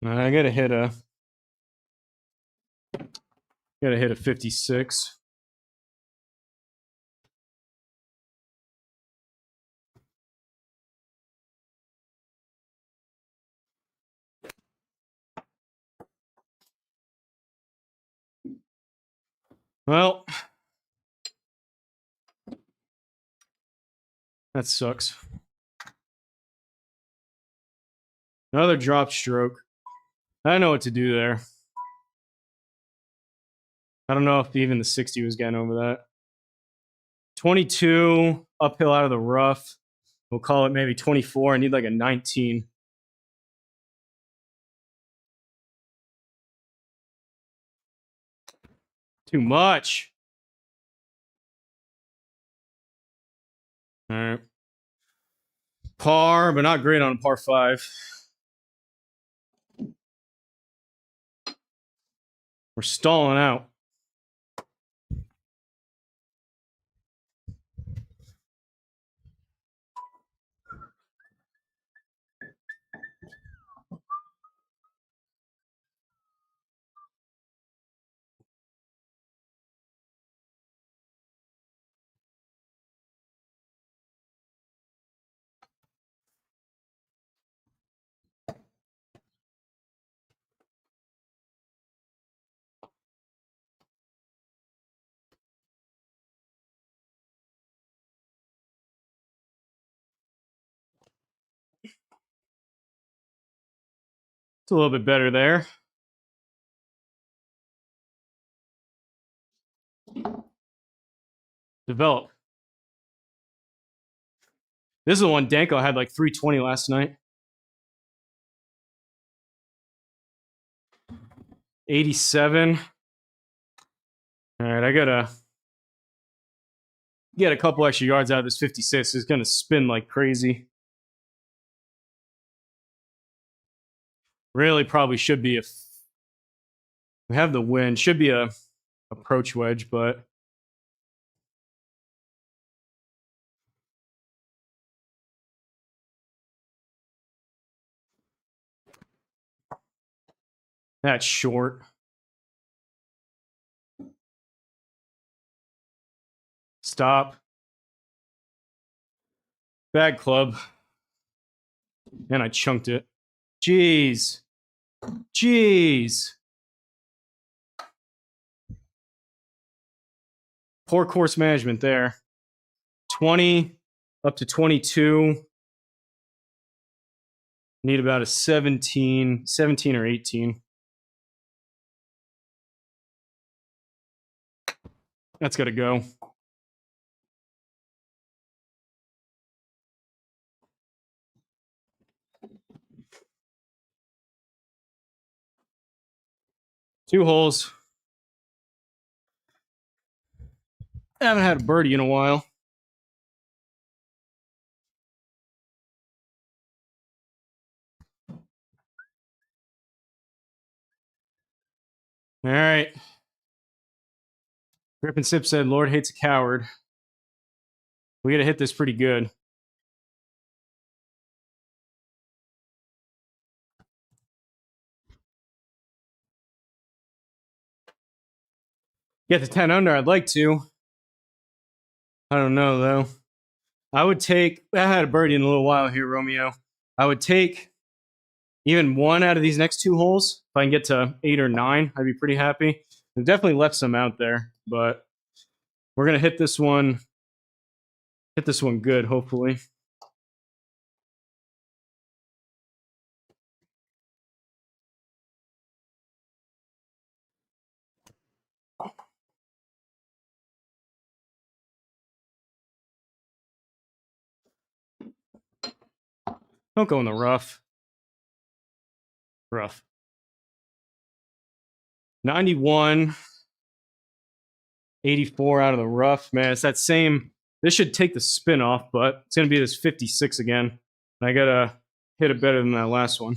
I gotta hit a 56. Well, that sucks. Another drop stroke. I don't know what to do there. I don't know if even the 60 was getting over that. 22 uphill out of the rough. We'll call it maybe 24. I need like a 19. Too much. All right. Par, but not great on a par 5. We're stalling out. It's a little bit better there. Develop. This is the one Danko had like 320 last night. 87. All right, I gotta get a couple extra yards out of this 56. It's gonna spin like crazy. Really, probably should be we have the wind. Should be a approach wedge, but that's short. Stop. Bad club. And I chunked it. Jeez. Jeez. Poor course management there. 20 up to 22. Need about a 17 or 18. That's got to go. Two holes. I haven't had a birdie in a while. All right. Grip and Sip said, Lord hates a coward. We got to hit this pretty good. Get the 10 under. I'd like to. I don't know, though. I would take, I had a birdie in a little while here, Romeo. I would take even one out of these next two holes. If I can get to 8 or 9, I'd be pretty happy. I've definitely left some out there, but we're going to hit this one good, hopefully. Don't go in the rough. Rough. 91. 84 out of the rough. Man, it's that same. This should take the spin off, but it's going to be this 56 again. And I got to hit it better than that last one.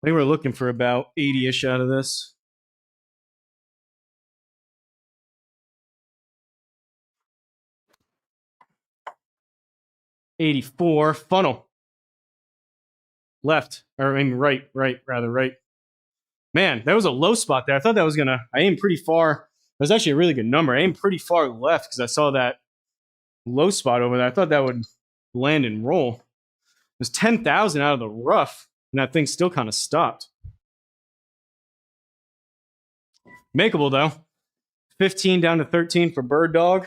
I think we're looking for about 80-ish out of this. $84 funnel. Left, or I mean right. Man, that was a low spot there. I thought that was gonna. I aimed pretty far. That was actually a really good number. I aimed pretty far left because I saw that low spot over there. I thought that would land and roll. It was 10,000 out of the rough, and that thing still kind of stopped. Makeable though. 15 down to 13 for Bird Dog.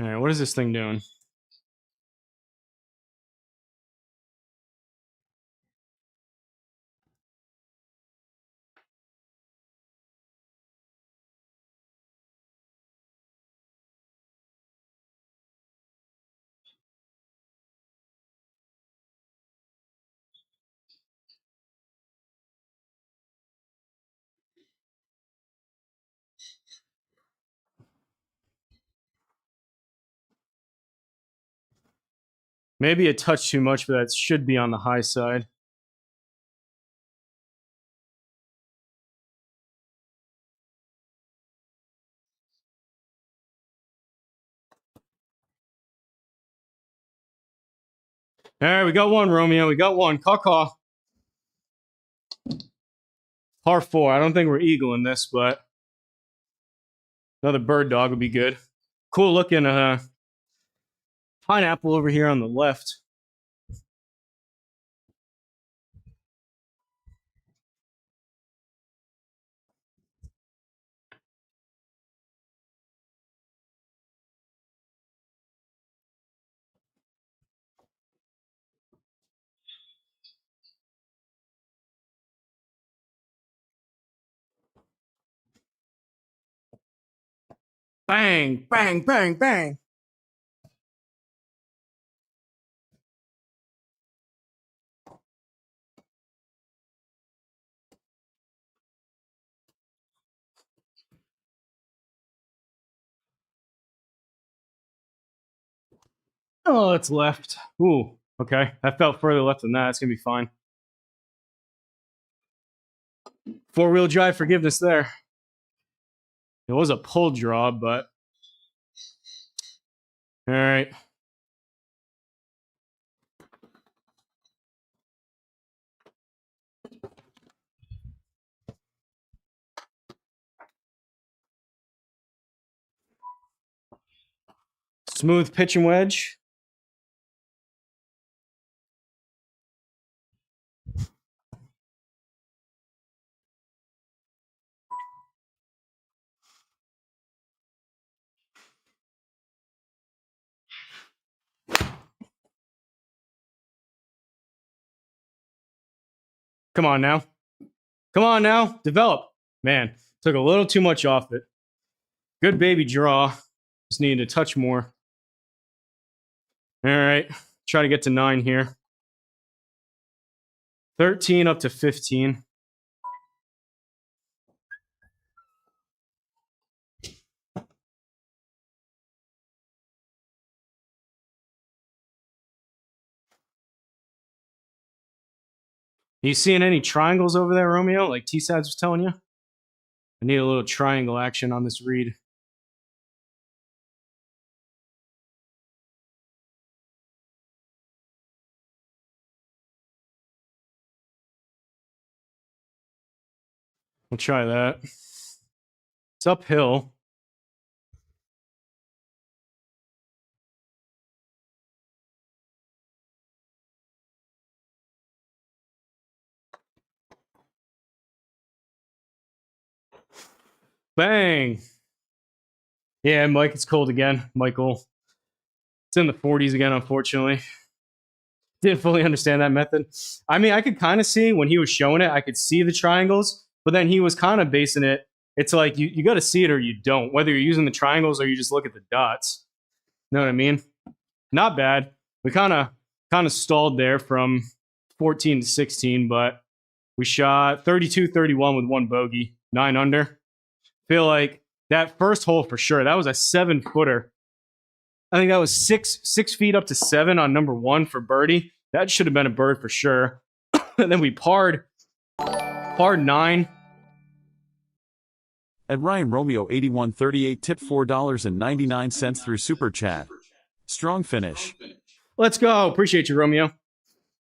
All right, what is this thing doing? Maybe a touch too much, but that should be on the high side. All right, we got one, Romeo. We got one. Caw-caw. Par 4. I don't think we're eagling this, but another bird dog would be good. Cool looking pineapple over here on the left. Bang, bang, bang, bang. Oh, it's left. Ooh, okay. That felt further left than that. It's going to be fine. Four-wheel drive forgiveness there. It was a pull draw, but... All right. Smooth pitch and wedge. Come on now. Come on now. Develop. Man, took a little too much off it. Good baby draw. Just needed to touch more. All right. Try to get to 9 here. 13 up to 15. You seeing any triangles over there, Romeo? Like T-Sads was telling you? I need a little triangle action on this read. We'll try that. It's uphill. Bang. Yeah, Mike, it's cold again. Michael. It's in the 40s again, unfortunately. Didn't fully understand that method. I mean, I could kind of see when he was showing it, I could see the triangles, but then he was kind of basing it. It's like you got to see it or you don't, whether you're using the triangles or you just look at the dots. You know what I mean? Not bad. We kind of stalled there from 14 to 16, but we shot 32-31 with one bogey, 9 under. Feel like that first hole for sure, that was a 7-footer. I think that was 6 feet up to 7 on number 1 for birdie. That should have been a bird for sure. And then we parred 9. At Ryan Romeo 8138 tip $4.99 through Super Chat. Strong finish. Let's go. Appreciate you, Romeo.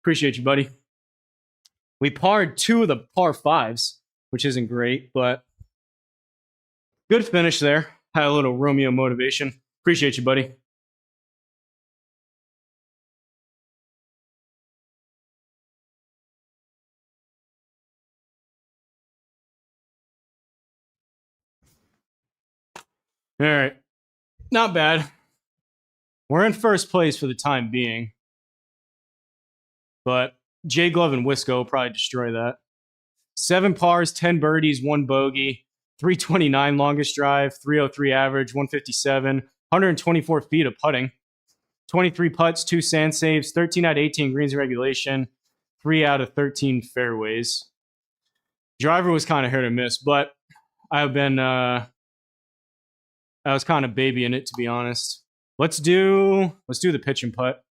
Appreciate you, buddy. We parred 2 of the par 5s, which isn't great, but good finish there. Had a little Romeo motivation. Appreciate you, buddy. All right. Not bad. We're in first place for the time being. But J Glove and Wisco will probably destroy that. 7 pars, 10 birdies, 1 bogey, 329 longest drive, 303 average, 157, 124 feet of putting, 23 putts, 2 sand saves, 13 out of 18 greens in regulation, 3 out of 13 fairways. Driver was kind of hit or miss, but I was kind of babying it, to be honest. Let's do the pitch and putt.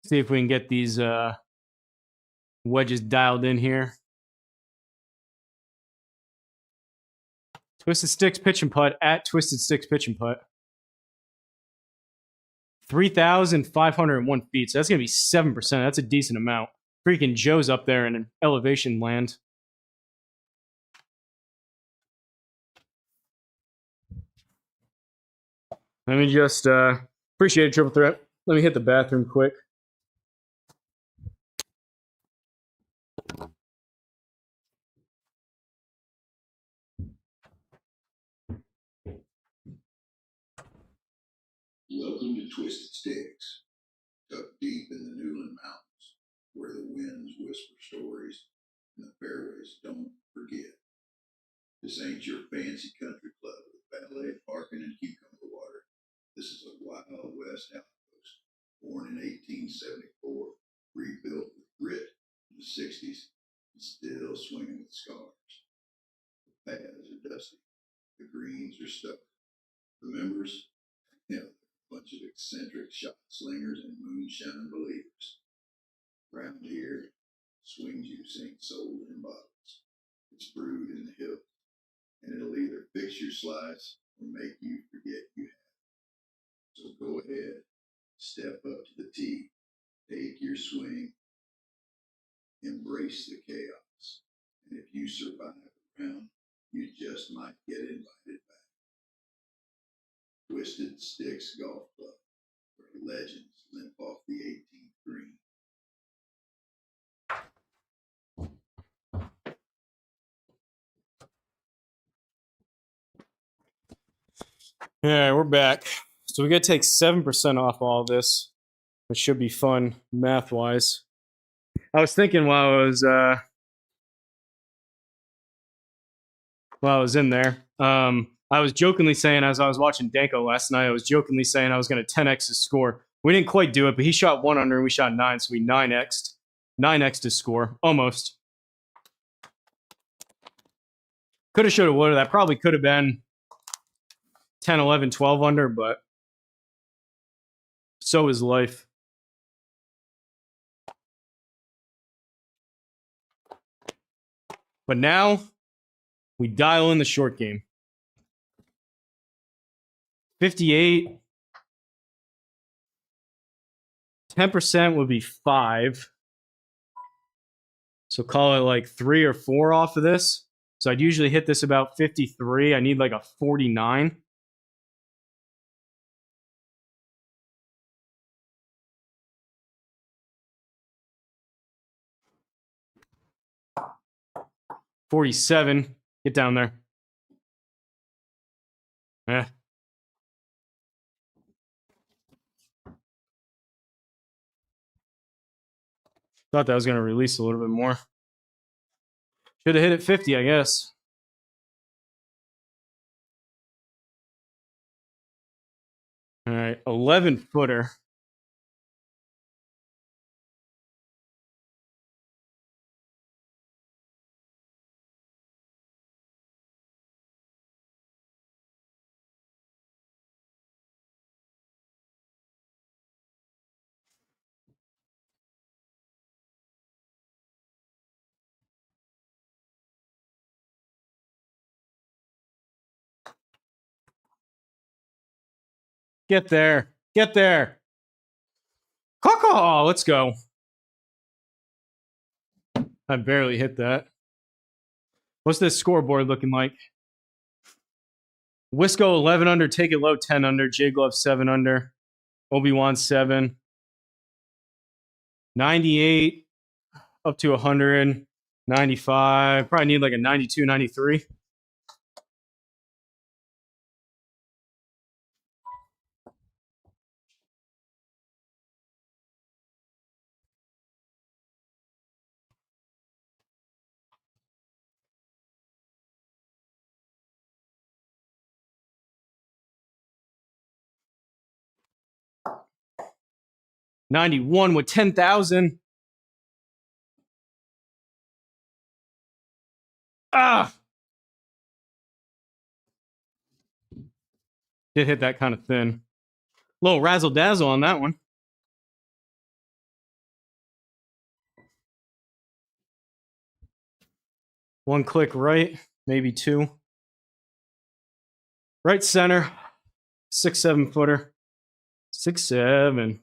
See if we can get these wedges dialed in here. Twisted Sticks Pitch and Putt at Twisted Sticks Pitch and Putt. 3,501 feet. So that's going to be 7%. That's a decent amount. Freaking Joe's up there in an elevation land. Let me just appreciate it, Triple Threat. Let me hit the bathroom quick. Welcome to Twisted Sticks, tucked deep in the Newland Mountains, where the winds whisper stories and the fairways don't forget. This ain't your fancy country club with valet parking and cucumber water. This is a Wild West outpost, born in 1874, rebuilt with grit in the 60s, and still swinging with scars. The paths are dusty, the greens are stuck. The members, bunch of eccentric shot slingers and moonshine believers. Round here, swing juice ain't sold in bottles. It's brewed in the hills, and it'll either fix your slice or make you forget you have. So go ahead, step up to the tee, take your swing, embrace the chaos. And if you survive the round, you just might get invited back. Twisted Sticks Golf Club, where legends limp off the 18th green. Yeah, we're back. So we got to take 7% off all this, which should be fun math-wise. I was thinking while I was in there, I was jokingly saying, as I was watching Danko last night, I was jokingly saying I was going to 10x his score. We didn't quite do it, but he shot 1 under and we shot 9, so we 9x'd his score, almost. Could have, should have, would have. That probably could have been 10, 11, 12 under, but so is life. But now we dial in the short game. 58. 10% would be 5. So call it like 3 or 4 off of this. So I'd usually hit this about 53. I need like a 49. $47. Get down there. Thought that was going to release a little bit more. Should have hit it 50, I guess. All right, 11-footer. Get there. Get there. Caw-caw. Let's go. I barely hit that. What's this scoreboard looking like? Wisco 11 under, Take It Low 10 under, J Glove 7 under, Obi-Wan 7. 98 up to 100, 95. Probably need like a 92, 93. $91 with 10,000. Ah! Did hit that kind of thin. Little razzle dazzle on that one. One click right, maybe two. Right center, 6'7" footer. 6'7".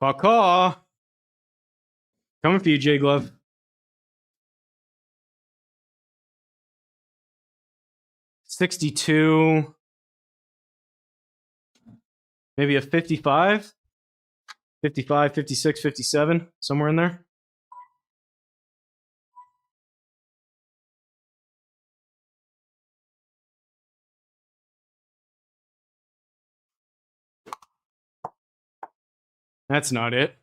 Caw. Coming for you, J Glove. $62. Maybe a 55. 55, 56, 57, somewhere in there. That's not it.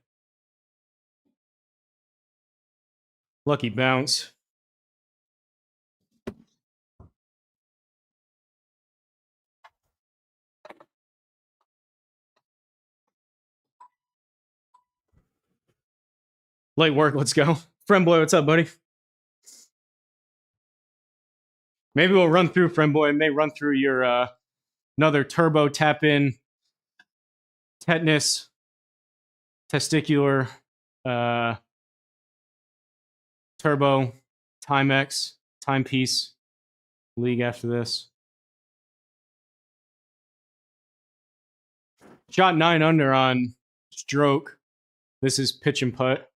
Lucky bounce. Light work, let's go. Friend boy, what's up, buddy? Maybe we'll run through, friend boy. May run through your another turbo tap in, tetanus, testicular, turbo, Timex, timepiece league after this. Shot 9 under on stroke. This is pitch and putt.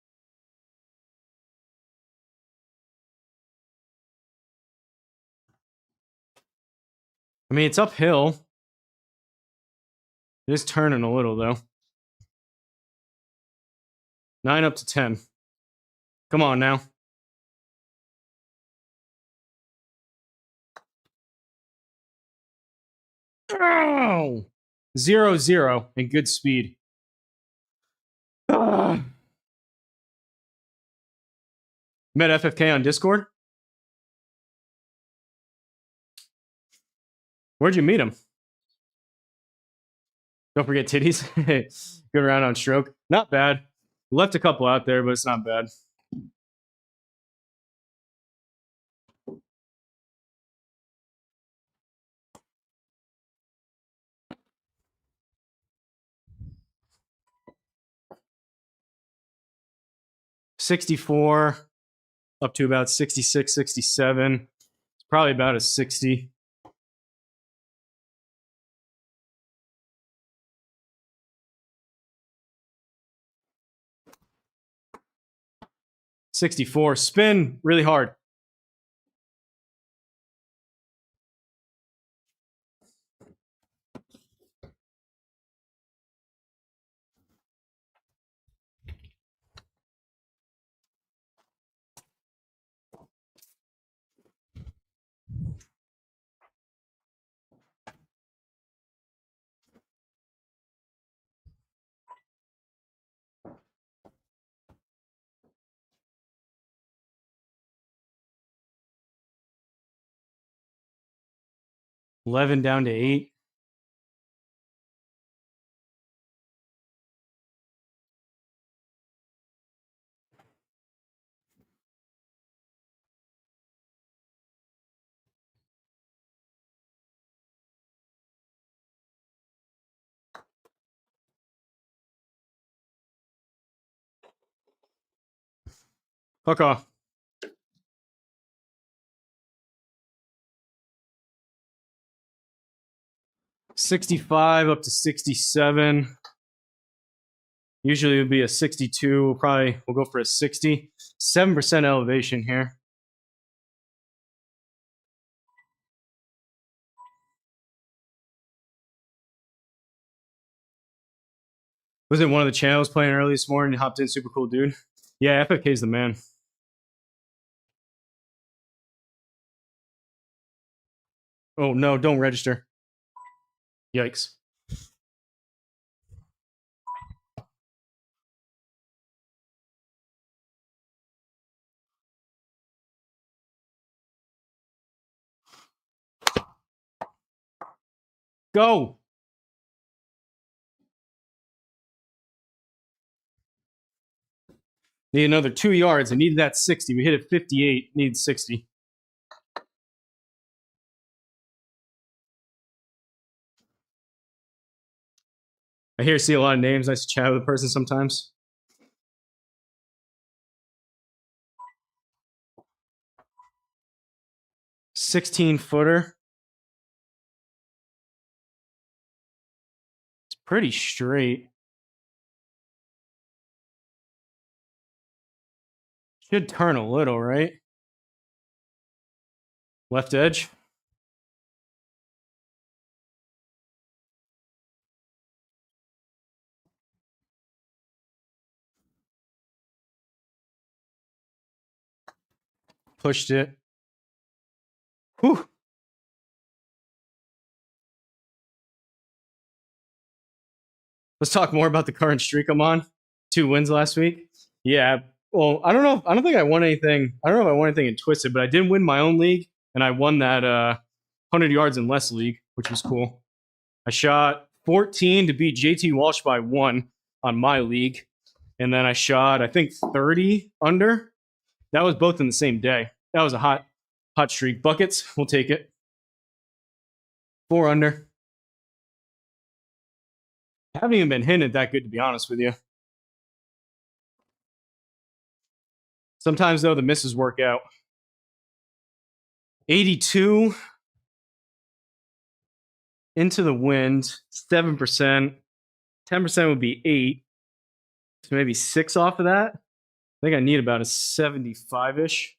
I mean, it's uphill. It is turning a little, though. 9 up to 10. Come on now. Oh! 0-0 and good speed. Met FFK on Discord. Where'd you meet him? Don't forget titties. Good round on stroke. Not bad. Left a couple out there, but it's not bad. $64 up to about 66, 67. It's probably about a 60. $64. Spin really hard. $11 down to $8. Hook off. $65 up to 67. Usually it would be a 62. We'll go for a 60. 7% elevation here. Was it one of the channels playing early this morning? Hopped in, super cool dude. Yeah, FFK's the man. Oh no, don't register. Yikes. Go. Need another 2 yards. I needed that 60. We hit it 58. Need 60. I see a lot of names. Nice to chat with a person sometimes. 16-footer. It's pretty straight. Should turn a little, right? Left edge. Pushed it. Whew. Let's talk more about the current streak I'm on. 2 wins last week. Yeah. Well, I don't know. I don't think I won anything. I don't know if I won anything in Twisted, but I did win my own league, and I won that 100 yards and less league, which was cool. I shot 14 to beat JT Walsh by 1 on my league, and then I shot, I think, 30 under. That was both in the same day. That was a hot streak. Buckets, we'll take it. 4 under. I haven't even been hitting it that good, to be honest with you. Sometimes, though, the misses work out. 82 into the wind, 7%. 10% would be 8. So maybe 6 off of that. I think I need about a 75-ish.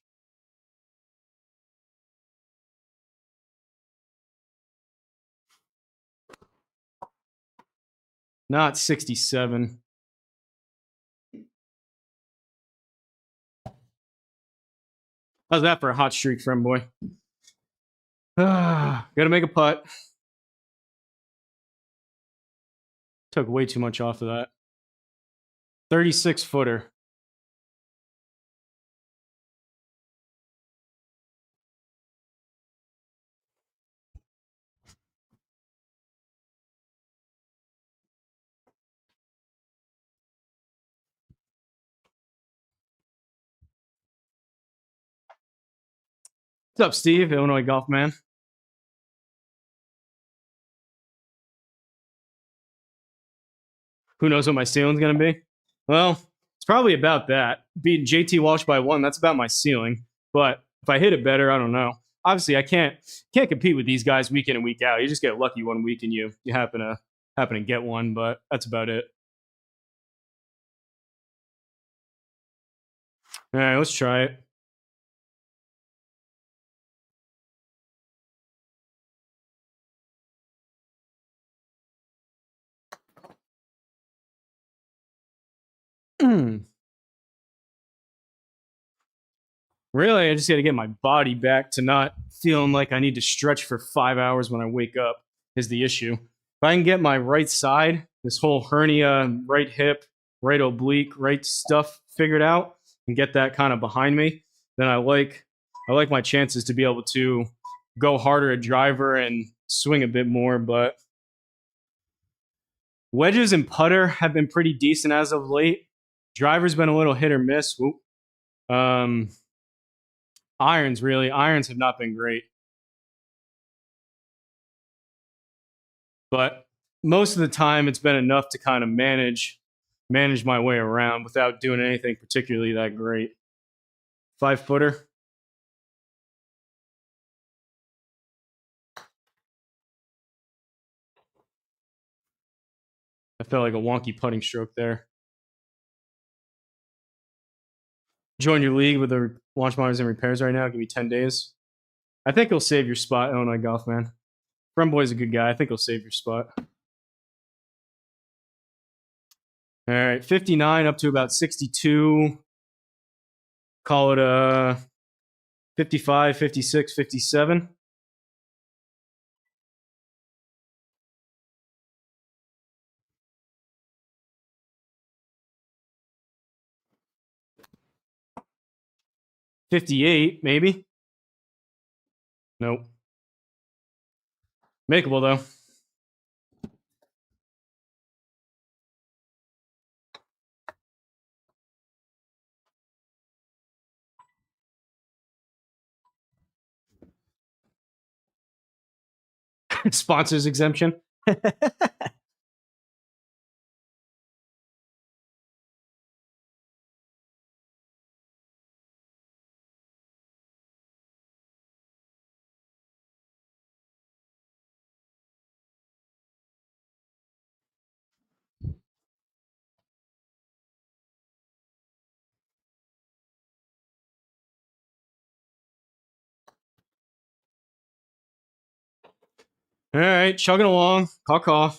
Not 67. How's that for a hot streak, friend boy? Gotta make a putt. Took way too much off of that. 36-footer. What's up, Steve? Illinois Golf Man. Who knows what my ceiling's going to be? Well, it's probably about that. Beating JT Walsh by 1, that's about my ceiling. But if I hit it better, I don't know. Obviously, I can't compete with these guys week in and week out. You just get lucky one week and you happen to get one, but that's about it. All right, let's try it. Really, I just got to get my body back to not feeling like I need to stretch for 5 hours when I wake up is the issue. If I can get my right side, this whole hernia, right hip, right oblique, right stuff figured out and get that kind of behind me, then I like my chances to be able to go harder at driver and swing a bit more. But wedges and putter have been pretty decent as of late. Driver's been a little hit or miss. Irons have not been great. But most of the time it's been enough to kind of manage my way around without doing anything particularly that great. 5-footer. I felt like a wonky putting stroke there. Join your league with the launch monitors and repairs right now. Give me 10 days. I think he'll save your spot, Illinois Golf Man. Friend Boy's a good guy. I think he'll save your spot. All right, 59 up to about 62. Call it a 55, 56, 57. $58, maybe. Nope. Makeable, though. Sponsors exemption. All right, chugging along. Caw.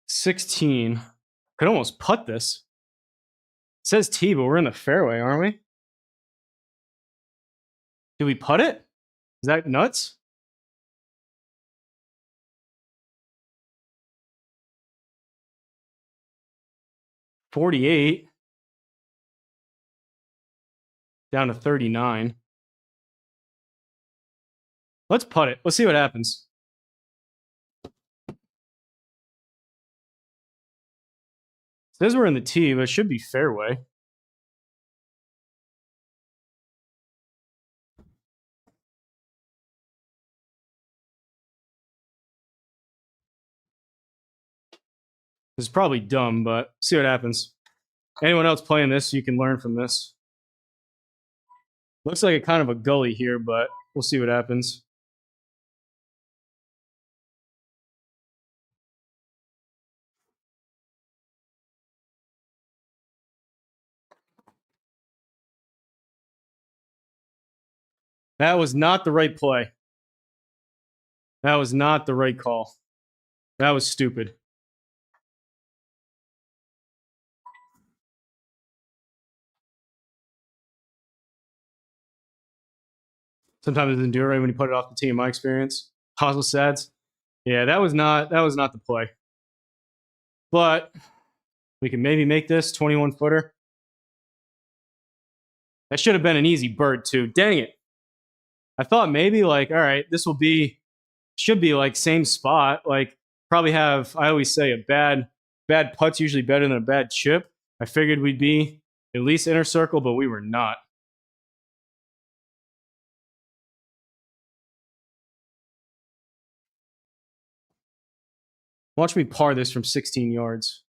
16. Could almost putt this. It says tee, but we're in the fairway, aren't we? Did we putt it? Is that nuts? $48 down to 39. Let's putt it. Let's see what happens. It says we're in the tee, but it should be fairway. This is probably dumb, but see what happens. Anyone else playing this, you can learn from this. Looks like a kind of a gully here, but we'll see what happens. That was not the right play. That was not the right call. That was stupid. Sometimes it doesn't do it right when you put it off the tee, in my experience. Hosel sads. Yeah, that was not the play. But we can maybe make this 21-footer. That should have been an easy bird too. Dang it. I thought maybe like, all right, this should be like same spot. Like probably have, I always say a bad putt's usually better than a bad chip. I figured we'd be at least inner circle, but we were not. Watch me par this from 16 yards.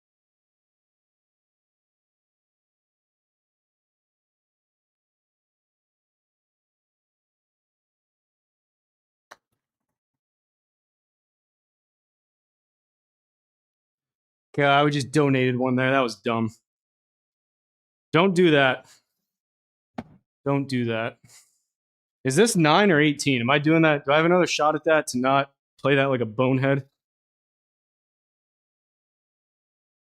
God, I would just donated one there. That was dumb. Don't do that. Don't do that. Is this 9 or 18? Am I doing that? Do I have another shot at that to not play that like a bonehead?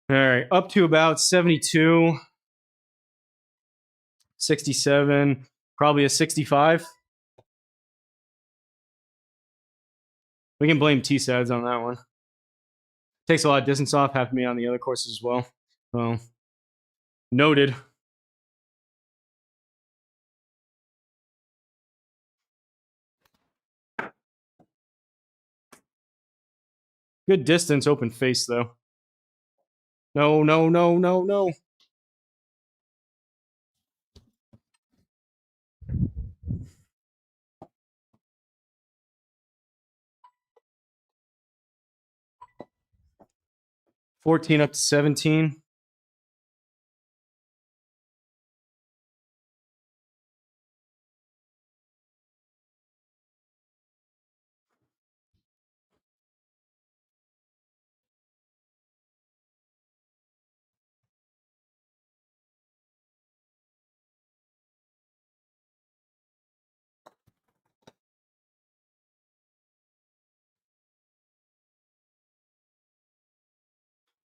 All right, up to about 72, 67, probably a 65. We can blame T-Sads on that one. Takes a lot of distance off, have to be on the other courses as well. Well, noted. Good distance, open face though. No. 14 up to 17.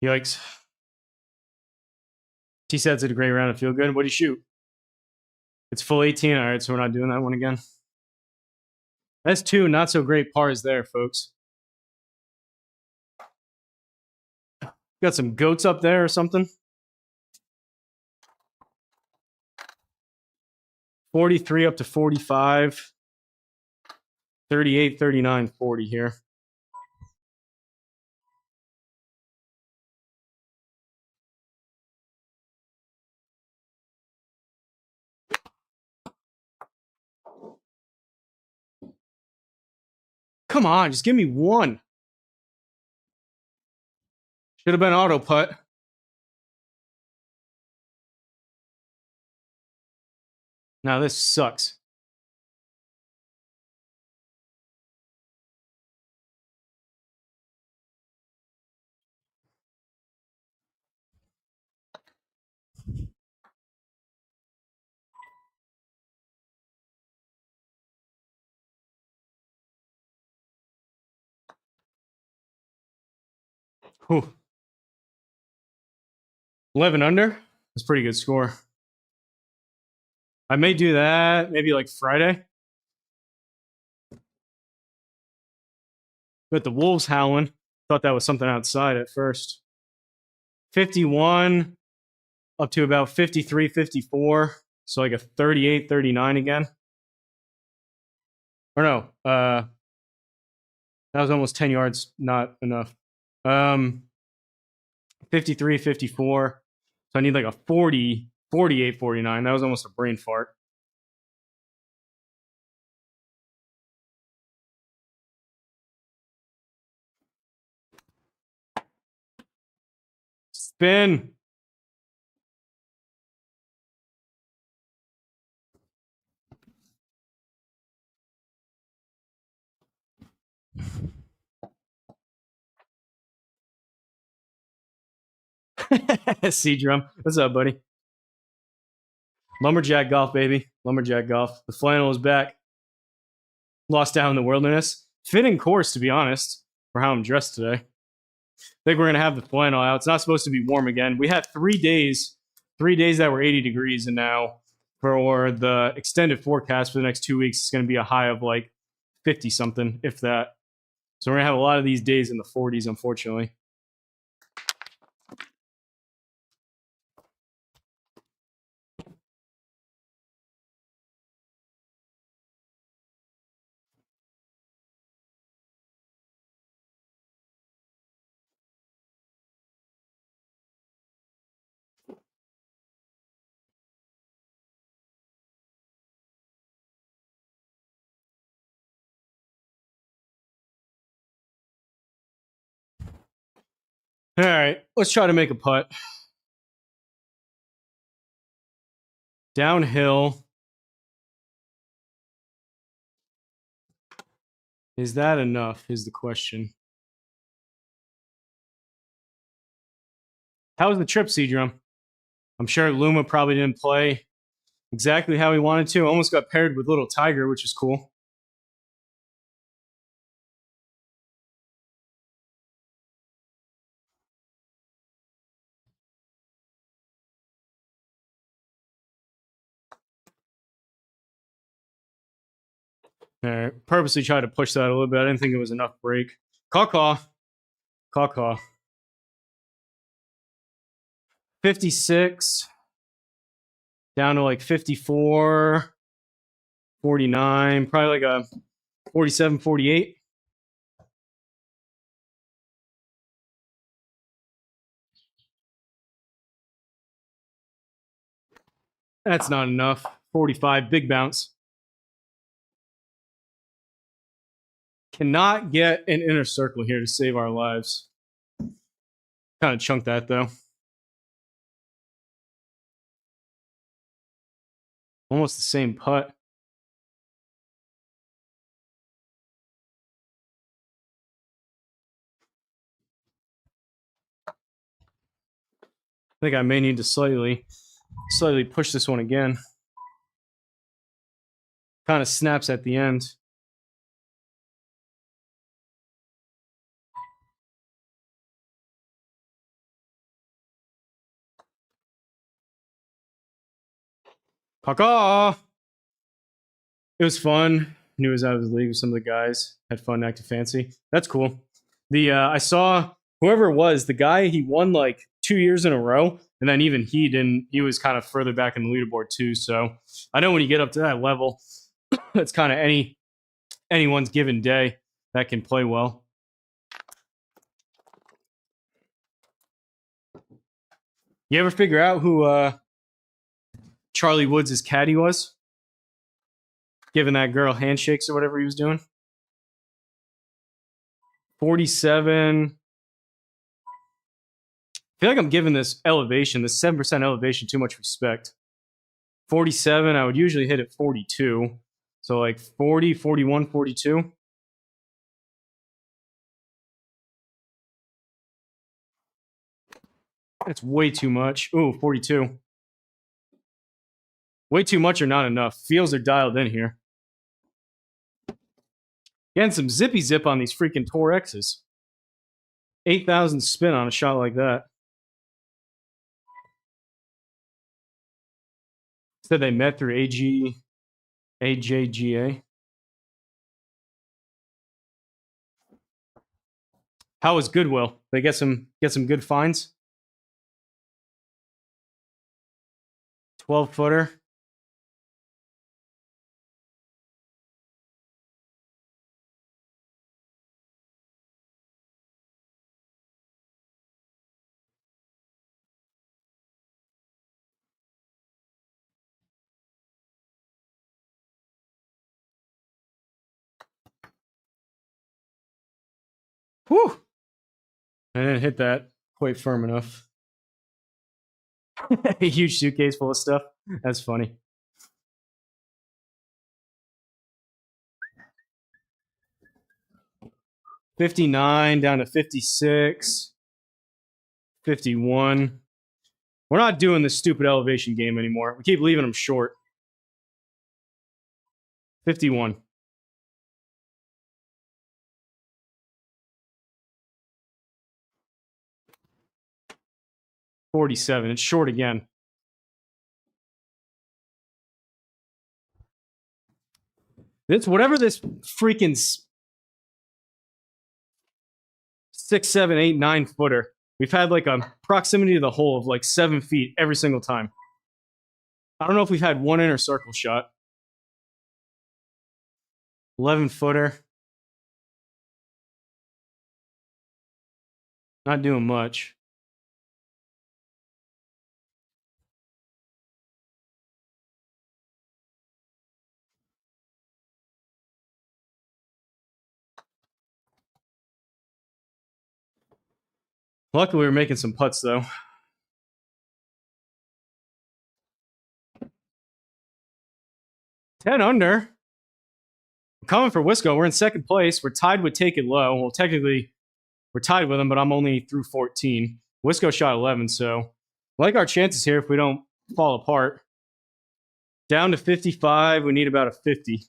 Yikes. T-Sads did a great round. I feel good. What do you shoot? It's full 18. All right, so we're not doing that one again. That's 2 not so great pars there, folks. Got some goats up there or something. 43 up to 45. 38, 39, 40 here. Come on, just give me one. Should have been auto putt. Now this sucks. Whew. 11 under. That's a pretty good score. I may do that maybe like Friday. But the wolves howling. Thought that was something outside at first. 51 up to about 53, 54. So like a 38, 39 again. Or no, that was almost 10 yards, not enough. 53, 54. So I need like a 40, 48, 49. That was almost a brain fart. Spin. C-Drum. What's up, buddy? Lumberjack golf, baby. Lumberjack golf. The flannel is back. Lost out in the wilderness. Fitting course, to be honest, for how I'm dressed today. I think we're going to have the flannel out. It's not supposed to be warm again. We had 3 days that were 80 degrees, and now for the extended forecast for the next 2 weeks, it's going to be a high of like 50 something, if that. So we're going to have a lot of these days in the 40s, unfortunately. All right, let's try to make a putt. Downhill. Is that enough, is the question. How was the trip, C-Drum? I'm sure Luma probably didn't play exactly how he wanted to. Almost got paired with Little Tiger, which is cool. All right, purposely tried to push that a little bit. I didn't think it was enough break. Caw-caw. Caw-caw. 56. Down to like 54. 49. Probably like a 47, 48. That's not enough. 45. Big bounce. Cannot get an inner circle here to save our lives. Kind of chunked that, though. Almost the same putt. I think I may need to slightly push this one again. Kind of snaps at the end. Caw-caw. It was fun. Knew I was out of the league with some of the guys. Had fun, acting fancy. That's cool. I saw whoever it was, the guy, he won like 2 years in a row, and then even he didn't. He was kind of further back in the leaderboard too. So I know when you get up to that level, it's kind of anyone's given day that can play well. You ever figure out who Charlie Woods' caddy was? Giving that girl handshakes or whatever he was doing. 47. I feel like I'm giving this elevation, this 7% elevation, too much respect. 47, I would usually hit at 42. So like 40, 41, 42. That's way too much. Ooh, 42. Way too much or not enough. Feels are dialed in here. Getting some zippy zip on these freaking Tor X's. 8,000 spin on a shot like that. Said they met through AJGA. How was Goodwill? They get some good finds. 12-footer. Whew! I didn't hit that quite firm enough. A huge suitcase full of stuff. That's funny. $59 down to $56. $51. We're not doing this stupid elevation game anymore. We keep leaving them short. $51. $47. It's short again. This whatever this freaking 6, 7, 8, 9 footer. We've had like a proximity to the hole of like 7 feet every single time. I don't know if we've had one inner circle shot. 11-footer. Not doing much. Luckily, we were making some putts, though. $10 under. Coming for Wisco. We're in second place. We're tied with Take It Low. Well, technically, we're tied with him, but I'm only through 14. Wisco shot 11, so I like our chances here if we don't fall apart. Down to 55. We need about a 50.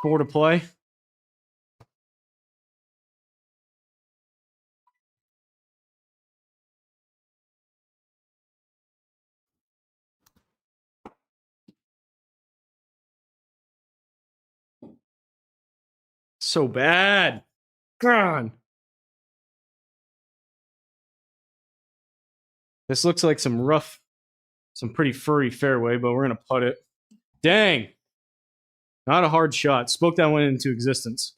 4 to play. So bad. God. This looks like some rough, some pretty furry fairway, but we're going to putt it. Dang. Not a hard shot. Spoke that one into existence.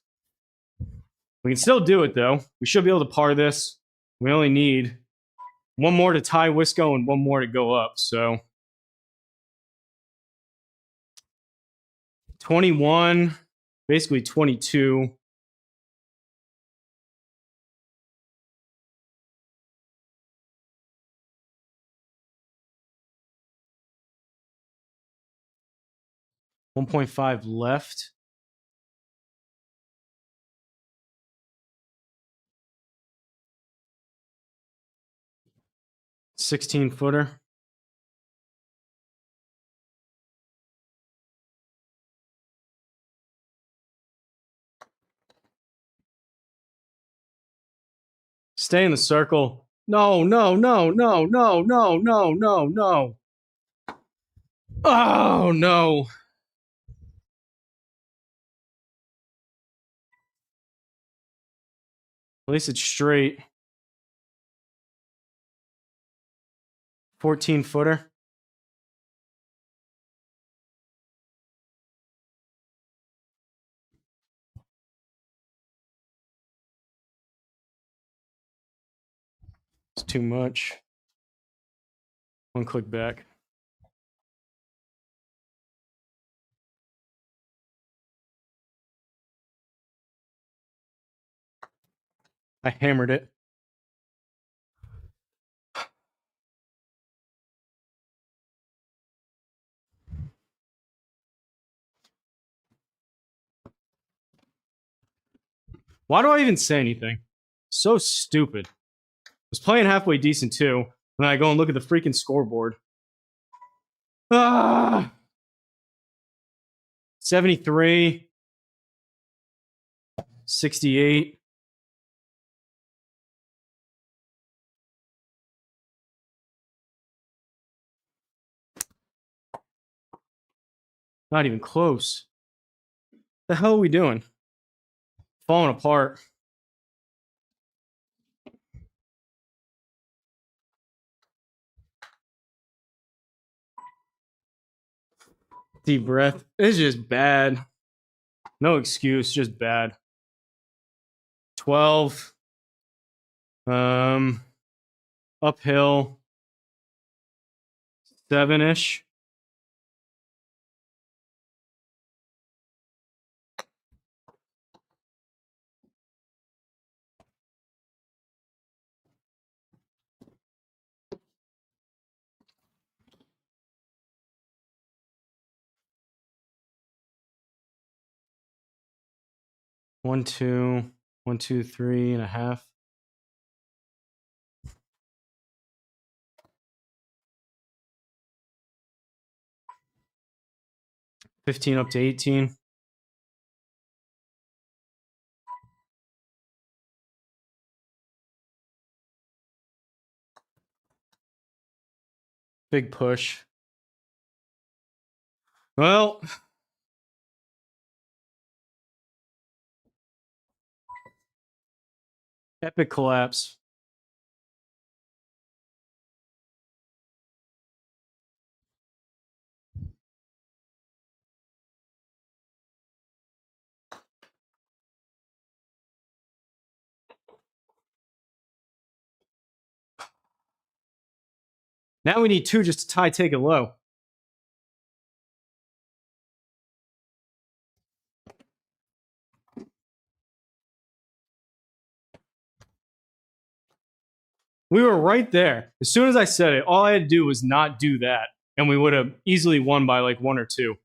We can still do it, though. We should be able to par this. We only need one more to tie Wisco and one more to go up, so 21, basically 22. $1.5 left. $16-footer. Stay in the circle. No, no, no, no, no, no, no, no, no. Oh, no. At least it's straight. 14-footer. It's too much. One click back. I hammered it. Why do I even say anything? So stupid. I was playing halfway decent too, and then I go and look at the freaking scoreboard. Ah! 73. 68. Not even close. The hell are we doing? Falling apart. Deep breath. It's just bad. No excuse, just bad. 12. Uphill. 7-ish. One, two, 1, 2, 3.5. 15 up to 18. Big push. Well, epic collapse. Now we need 2 just to tie, take it low. We were right there. As soon as I said it, all I had to do was not do that, and we would have easily won by like 1 or 2.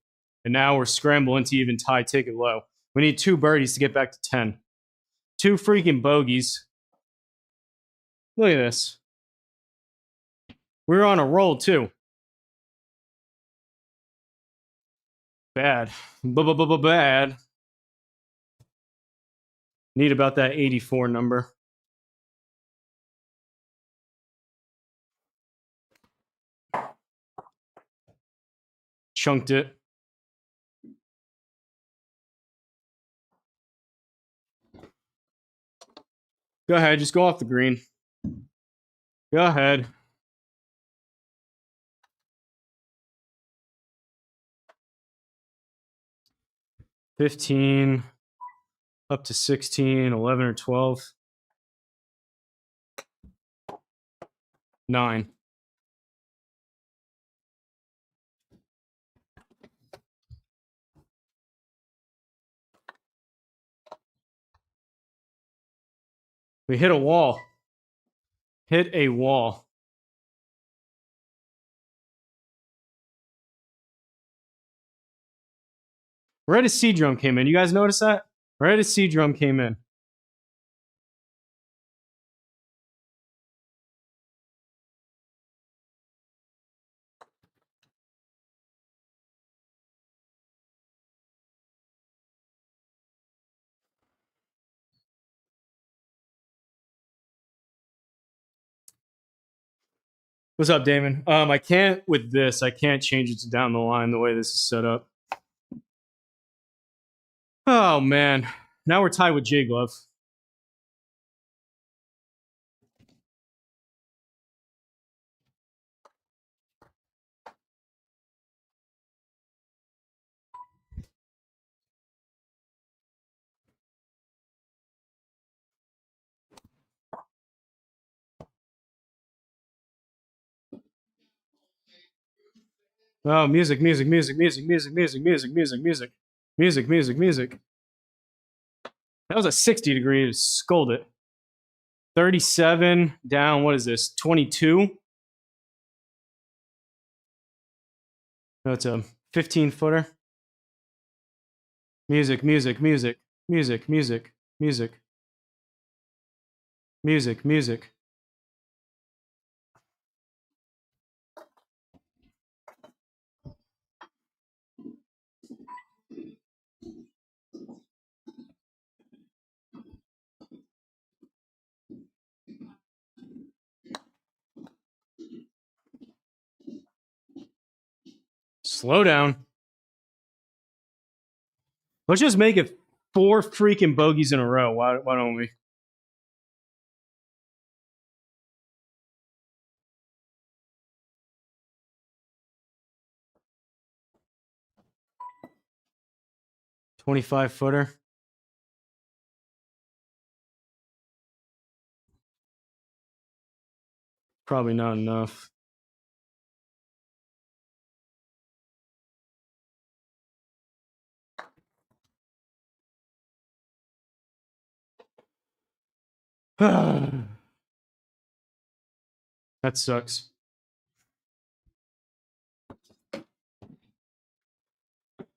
And now we're scrambling to even tie, take it low. We need 2 birdies to get back to 10. 2 freaking bogeys. Look at this. We're on a roll, too. Bad. Bad. Need about that 84 number. Chunked it. Go ahead, just go off the green. Go ahead. $15 up to 16, 11 or 12. 9. We hit a wall. Hit a wall. Right as C drum came in. You guys notice that? Right as C drum came in. What's up, Damon? I can't with this. I can't change it to down the line the way this is set up. Oh man, now we're tied with J Glove. Oh, music. That was a 60 degree to scold it. 37 down. What is this? 22. No, it's a 15 footer. Music. Slow down. Let's just make it 4 freaking bogeys in a row. Why don't we? $25 footer. Probably not enough. That sucks.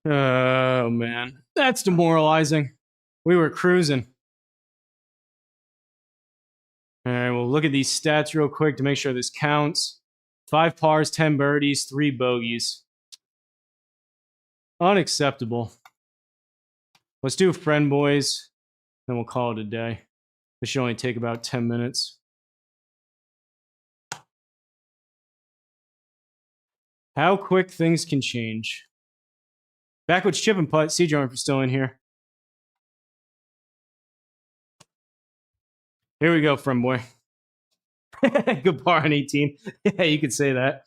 Oh, man. That's demoralizing. We were cruising. All right, we'll look at these stats real quick to make sure this counts. 5 pars, 10 birdies, 3 bogeys. Unacceptable. Let's do friend boys, then we'll call it a day. This should only take about 10 minutes. How quick things can change. Backwoods chip and putt. CJ, if you're still in here. Here we go, friend boy. Good par on 18. Yeah, you could say that.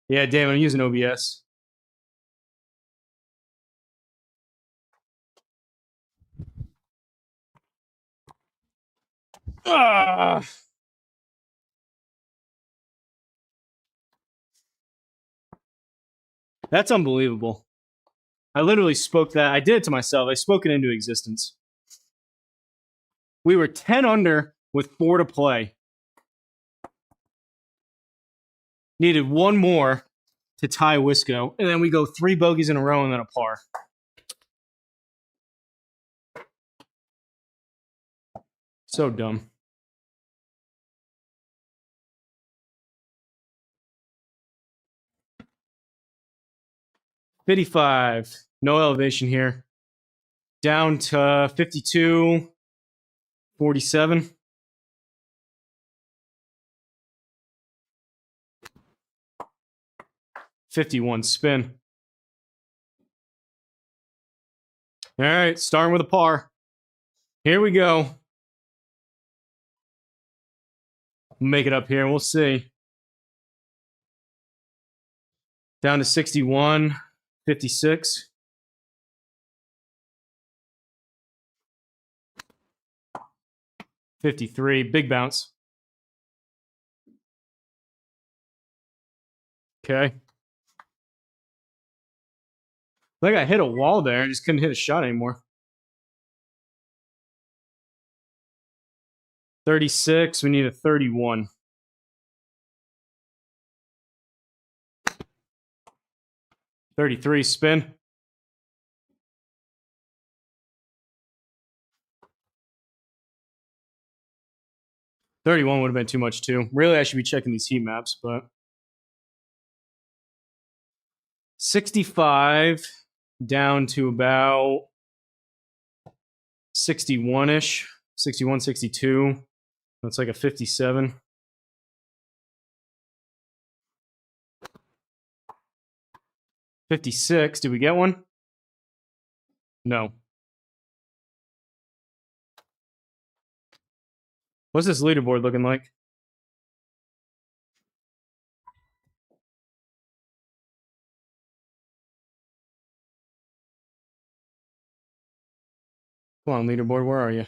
Yeah, Dave, I'm using OBS. That's unbelievable. I literally spoke that. I did it to myself. I spoke it into existence. We were 10 under with 4 to play. Needed 1 more to tie Wisco. And then we go 3 bogeys in a row and then a par. So dumb. $55. No elevation here. Down to 52. 47. $51 spin. All right, starting with a par. Here we go. Make it up here and we'll see. Down to 61, 56. $53, big bounce. Okay. I think I hit a wall there. I just couldn't hit a shot anymore. 36, we need a 31. $33 spin. $31 would have been too much too. Really, I should be checking these heat maps, but 65 down to about 61-ish, 61, 62. That's like a 57. $56. Did we get one? No. What's this leaderboard looking like? Come on, leaderboard, where are you?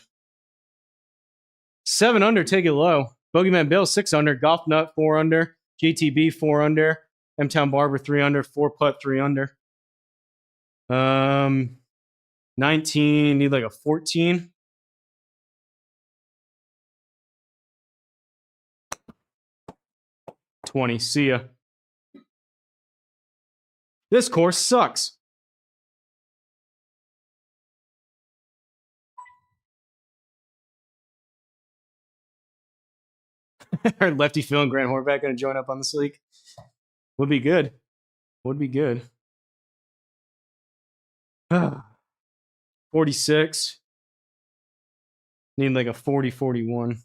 7 under, take it low. Bogeyman Bill, 6 under. Golf Nut, 4 under. JTB, 4 under. M-Town Barber, 3 under. 4 putt, 3 under. 19, need like a 14. $20, see ya. This course sucks. Lefty Phil and Grant Horvath going to join up on this league. Would be good. Would be good. 46. Need like a 40, 41.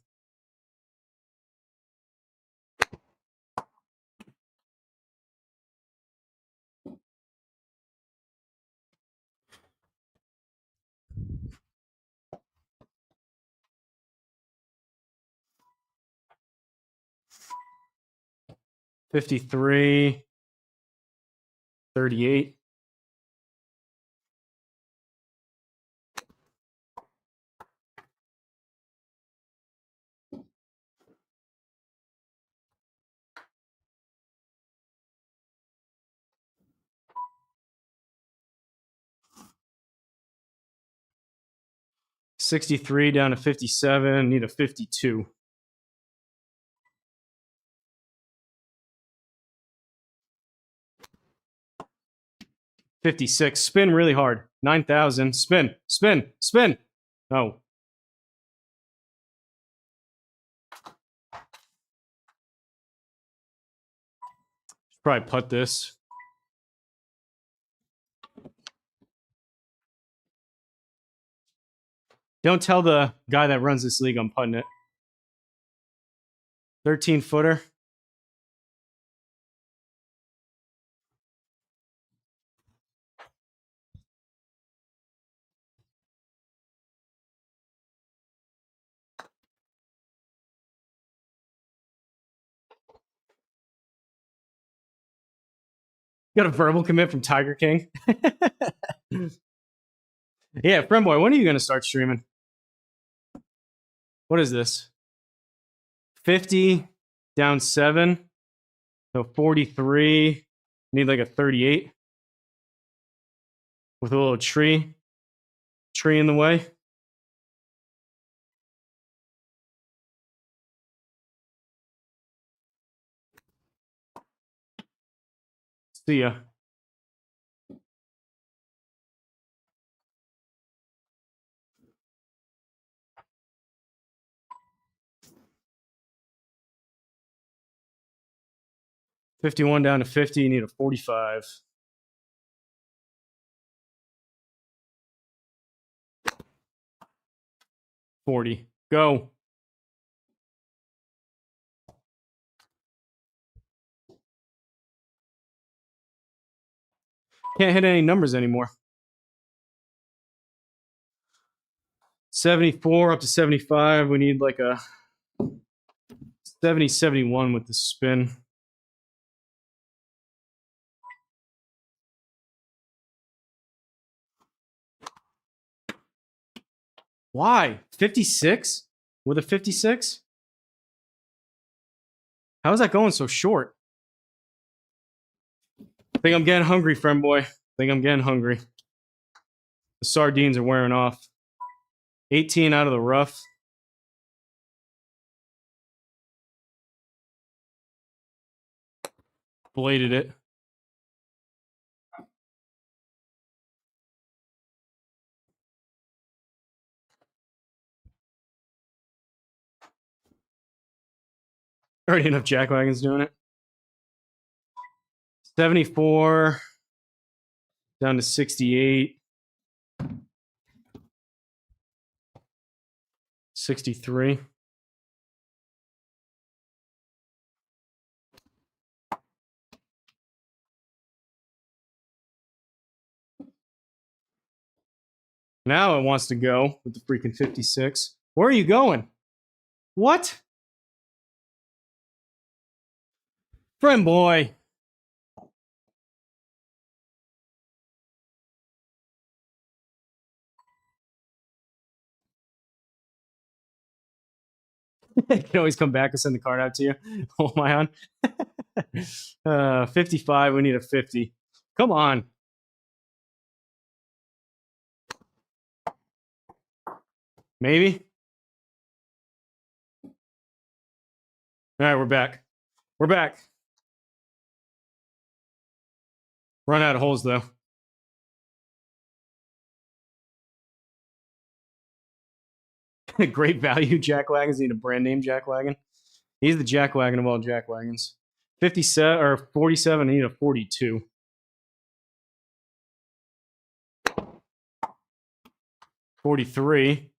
53, 38. $63 down to $57. Need a $52. $56. Spin really hard. 9,000. Spin, spin, spin. Oh. Should probably putt this. Don't tell the guy that runs this league I'm putting it. 13-footer. Got a verbal commit from Tiger King. Yeah, friend boy, when are you going to start streaming? What is this? 50 down 7. So 43. Need like a 38 with a little tree in the way. See ya. $51 down to 50. You need a 45. $40. Go. Can't hit any numbers anymore. 74 up to 75. We need like a 70, 71 with the spin. Why? 56? With a 56? How is that going so short? I think I'm getting hungry, friend boy. I think I'm getting hungry. The sardines are wearing off. 18 out of the rough. Bladed it. Already enough jackwagons doing it. 74 down to 68. 63. Now it wants to go with the freaking 56. Where are you going? What? Friend boy. I can always come back and send the card out to you. Oh, am I on? 55. We need a 50. Come on. Maybe. All right, we're back. We're back. Run out of holes, though. Great value jackwagons. Need a brand name jackwagon. He's the jackwagon of all jackwagons. 57 or 47. I need a 42. $43.